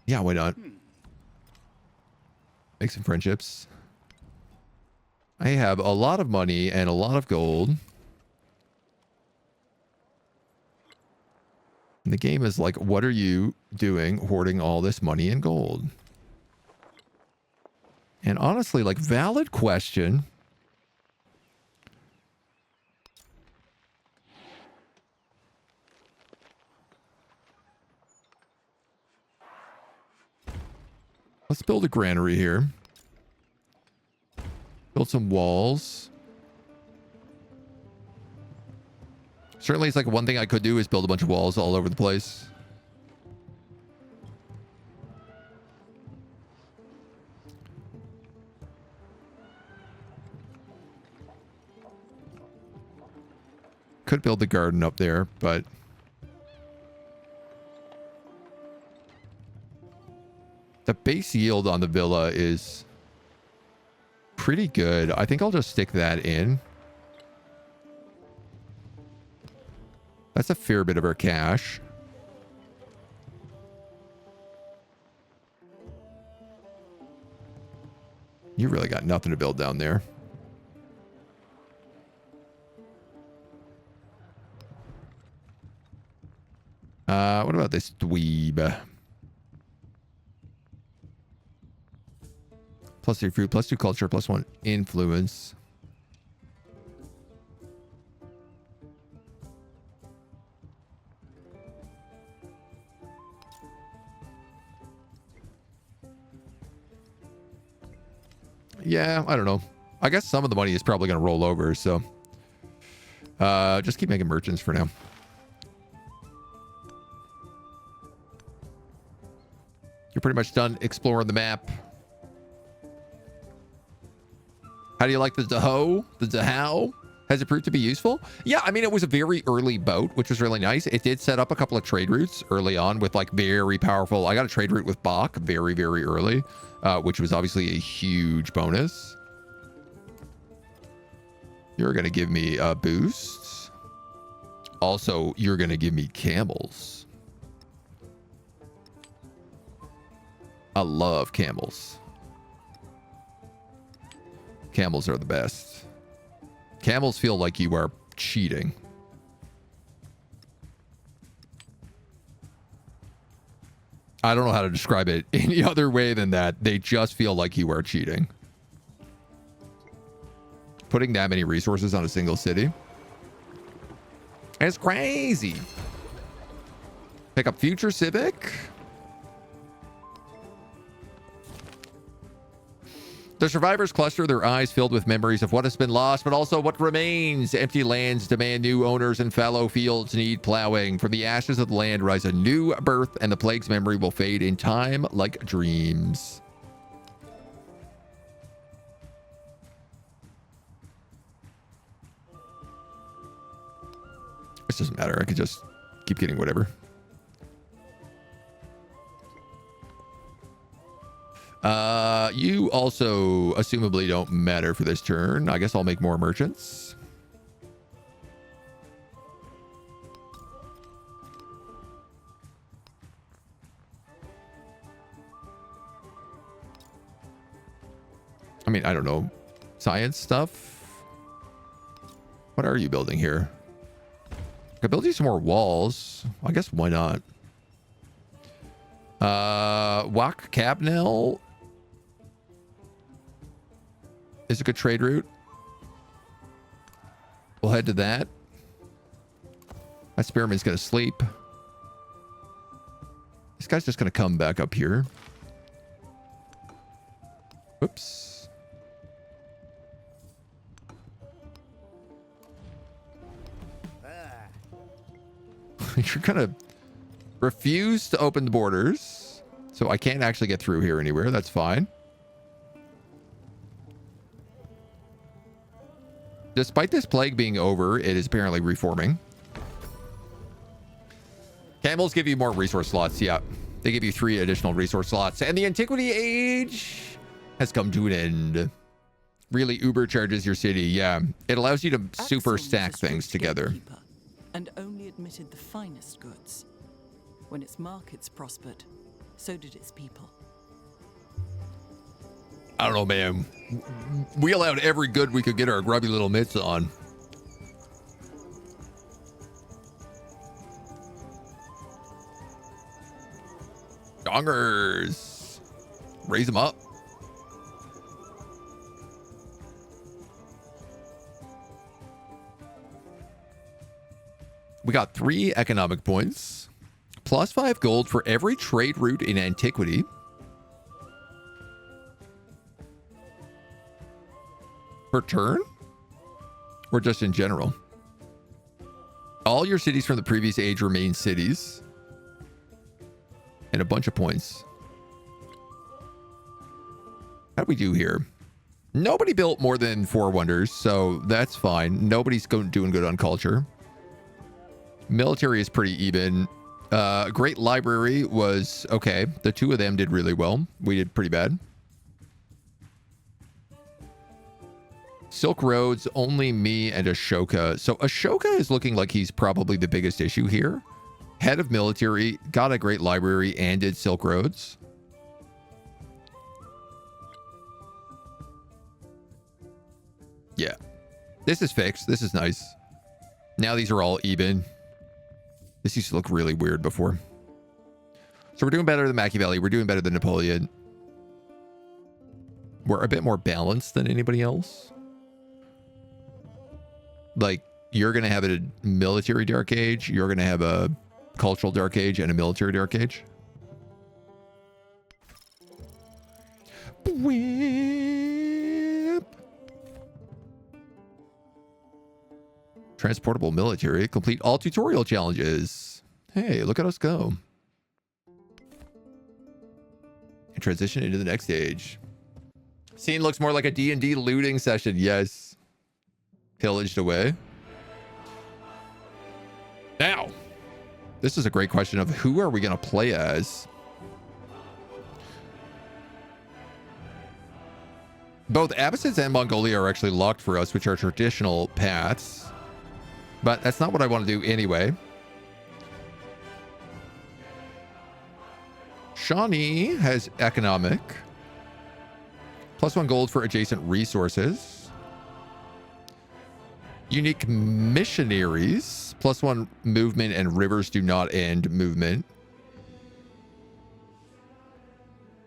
Speaker 1: Yeah, why not? Make some friendships. I have a lot of money and a lot of gold. And the game is like, what are you doing hoarding all this money and gold? And honestly, valid question. Let's build a granary here. Build some walls. Certainly, it's like one thing I could do is build a bunch of walls all over the place. Could build the garden up there, but the base yield on the villa is pretty good. I think I'll just stick that in. That's a fair bit of our cash. You really got nothing to build down there. What about this dweeb? +3 food, +2 culture, +1 influence. Yeah, I don't know. I guess some of the money is probably going to roll over, so just keep making merchants for now. You're pretty much done exploring the map. How do you like the Daho? The Dahao? Has it proved to be useful? Yeah, I mean, it was a very early boat, which was really nice. It did set up a couple of trade routes early on with like very powerful. I got a trade route with Bach very, very early, which was obviously a huge bonus. You're going to give me a boost. Also, you're going to give me camels. I love camels. Camels are the best. Camels feel like you are cheating. I don't know how to describe it any other way than that. They just feel like you are cheating. Putting that many resources on a single city. It's crazy. Pick up Future Civic. The survivors cluster their eyes filled with memories of what has been lost, but also what remains. Empty lands demand new owners and fallow fields need plowing. From the ashes of the land rise a new birth, and the plague's memory will fade in time like dreams. It doesn't matter. I could just keep getting whatever. You also assumably don't matter for this turn. I guess I'll make more merchants. I mean, I don't know. Science stuff? What are you building here? I could build you some more walls. I guess why not? Wak Cabnel is a good trade route. We'll head to that. That spearman's gonna sleep. This guy's just gonna come back up here. Whoops. You're gonna refuse to open the borders, so I can't actually get through here anywhere. That's fine. Despite this plague being over, it is apparently reforming. Camels give you more resource slots. Yeah, they give you 3 additional resource slots, and the Antiquity Age has come to an end. Really uber charges your city. Yeah, it allows you to super stack things together.
Speaker 2: And only admitted the finest goods. When its markets prospered, so did its people.
Speaker 1: I don't know, man. We allowed every good we could get our grubby little mitts on. Dongers. Raise them up. We got 3 economic points. +5 gold for every trade route in antiquity. Per turn? Or just in general? All your cities from the previous age remain cities. And a bunch of points. How'd we do here? Nobody built more than 4 wonders, so that's fine. Nobody's doing good on culture. Military is pretty even. Great library was okay. The 2 of them did really well. We did pretty bad. Silk Roads, only me and Ashoka. So Ashoka is looking like he's probably the biggest issue here. Head of military, got a great library, and did Silk Roads. Yeah. This is fixed. This is nice. Now these are all even. This used to look really weird before. So we're doing better than Machiavelli. We're doing better than Napoleon. We're a bit more balanced than anybody else. Like, you're going to have a military dark age. You're going to have a cultural dark age and a military dark age. Whip. Transportable military. Complete all tutorial challenges. Hey, look at us go. And transition into the next stage. Scene looks more like a D&D looting session. Yes. Pillaged away. Now, this is a great question of who are we going to play as? Both Abbasids and Mongolia are actually locked for us, which are traditional paths. But that's not what I want to do anyway. Shawnee has economic. +1 gold for adjacent resources. Unique missionaries. +1 movement and rivers do not end movement.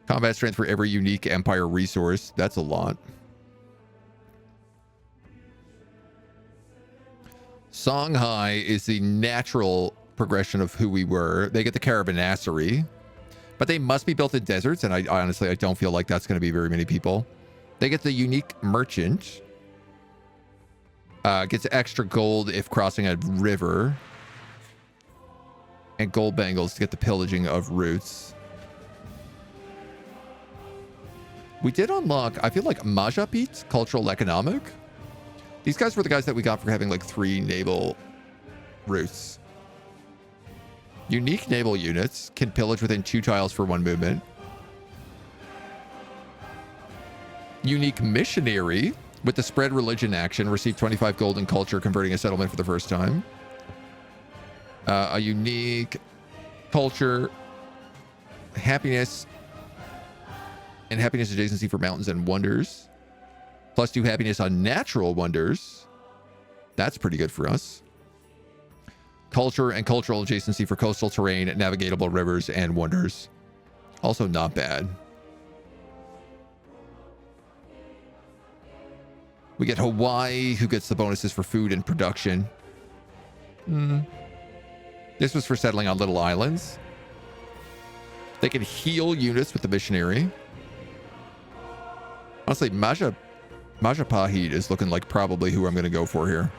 Speaker 1: Combat strength for every unique empire resource. That's a lot. Songhai is the natural progression of who we were. They get the caravanserai, but they must be built in deserts, and I honestly don't feel like that's going to be very many people. They get the unique merchant. Gets extra gold if crossing a river. And gold bangles to get the pillaging of routes. We did unlock, I feel like, Majapahit, cultural economic. These guys were the guys that we got for having like 3 naval routes. Unique naval units can pillage within 2 tiles for 1 movement. Unique missionary with the spread religion action, receive 25 gold in culture, converting a settlement for the first time. A unique culture, happiness, and happiness adjacency for mountains and wonders. +2 happiness on natural wonders. That's pretty good for us. Culture and cultural adjacency for coastal terrain, navigatable rivers, and wonders. Also not bad. We get Hawaii, who gets the bonuses for food and production. This was for settling on little islands. They can heal units with the missionary. Honestly, Majapahit is looking like probably who I'm going to go for here.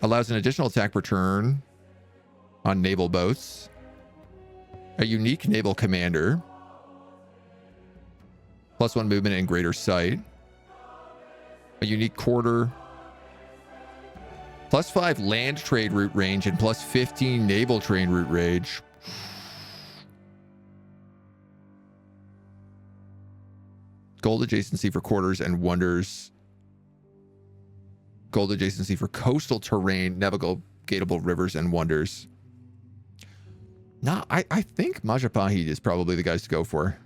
Speaker 1: Allows an additional attack per turn on naval boats. A unique naval commander. +1 movement and greater sight. A unique quarter. +5 land trade route range and +15 naval trade route range. Gold adjacency for quarters and wonders. Gold adjacency for coastal terrain, navigatable rivers and wonders. Nah, I think Majapahit is probably the guys to go for.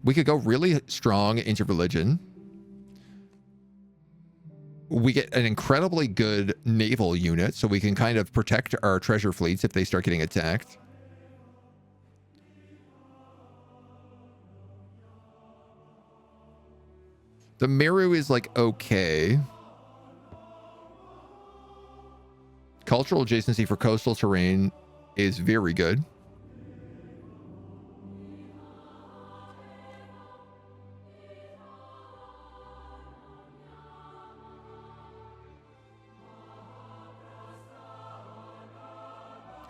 Speaker 1: We could go really strong into religion. We get an incredibly good naval unit, so we can kind of protect our treasure fleets if they start getting attacked. The Meru is like okay. Cultural adjacency for coastal terrain is very good.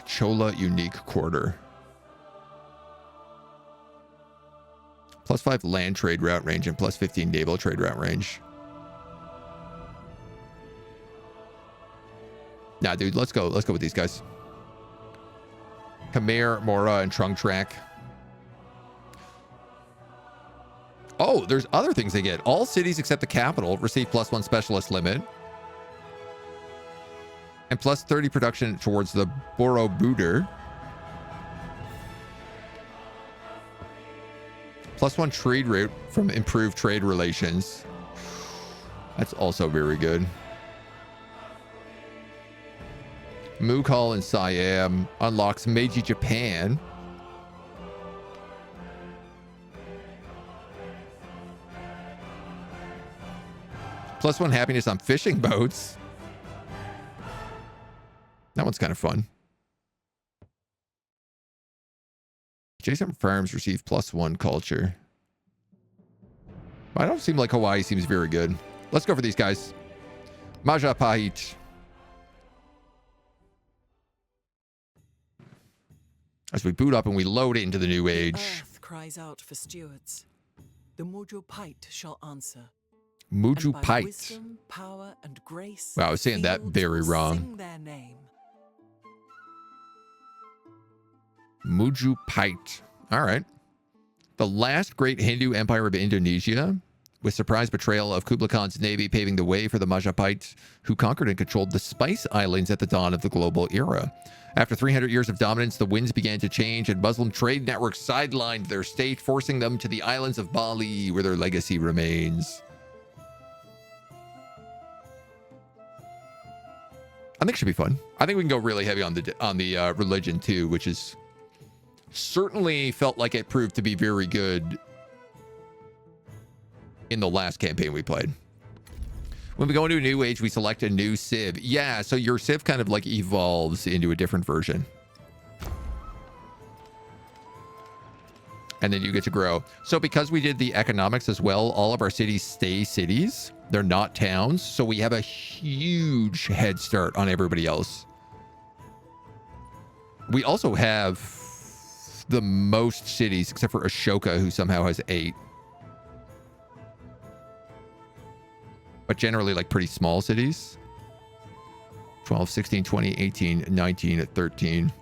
Speaker 1: Chola unique quarter. +5 land trade route range and +15 naval trade route range. Nah, dude, let's go. Let's go with these guys. Khmer, Mora, and Trung Track. Oh, there's other things they get. All cities except the capital receive +1 specialist limit. And +30 production towards the Borobudur. +1 trade route from improved trade relations. That's also very good. Mughal and Siam unlocks Meiji Japan. +1 happiness on fishing boats. That one's kind of fun. Adjacent farms receive +1 culture. I don't seem like Hawaii seems very good. Let's go for these guys. Majapahit. As we boot up and we load it into the new age.
Speaker 2: Earth cries out for stewards. The Mujupite shall answer.
Speaker 1: Mujupite.
Speaker 2: Wisdom, power, and grace.
Speaker 1: Wow, I was saying that very wrong.
Speaker 2: Sing their name.
Speaker 1: Mujupite. All right. The last great Hindu empire of Indonesia, with surprise betrayal of Kublai Khan's navy paving the way for the Majapahit, who conquered and controlled the Spice Islands at the dawn of the global era. After 300 years of dominance, the winds began to change, and Muslim trade networks sidelined their state, forcing them to the islands of Bali, where their legacy remains. I think it should be fun. I think we can go really heavy on the religion too, which is certainly felt like it proved to be very good in the last campaign we played. When we go into a new age, we select a new civ. Yeah, so your civ kind of like evolves into a different version. And then you get to grow. So because we did the economics as well, all of our cities stay cities. They're not towns. So we have a huge head start on everybody else. We also have the most cities, except for Ashoka, who somehow has 8. But generally like pretty small cities. 12, 16, 20, 18, 19, 13.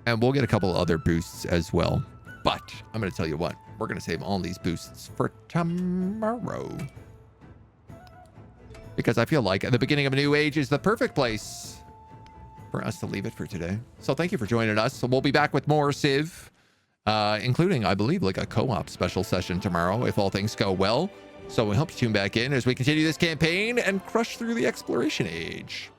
Speaker 1: And we'll get a couple other boosts as well. But I'm going to tell you what, we're going to save all these boosts for tomorrow. Because I feel like the beginning of a new age is the perfect place for us to leave it for today. So thank you for joining us. So we'll be back with more Civ, including, I believe, like a co-op special session tomorrow, if all things go well. So we hope you tune back in as we continue this campaign and crush through the exploration age.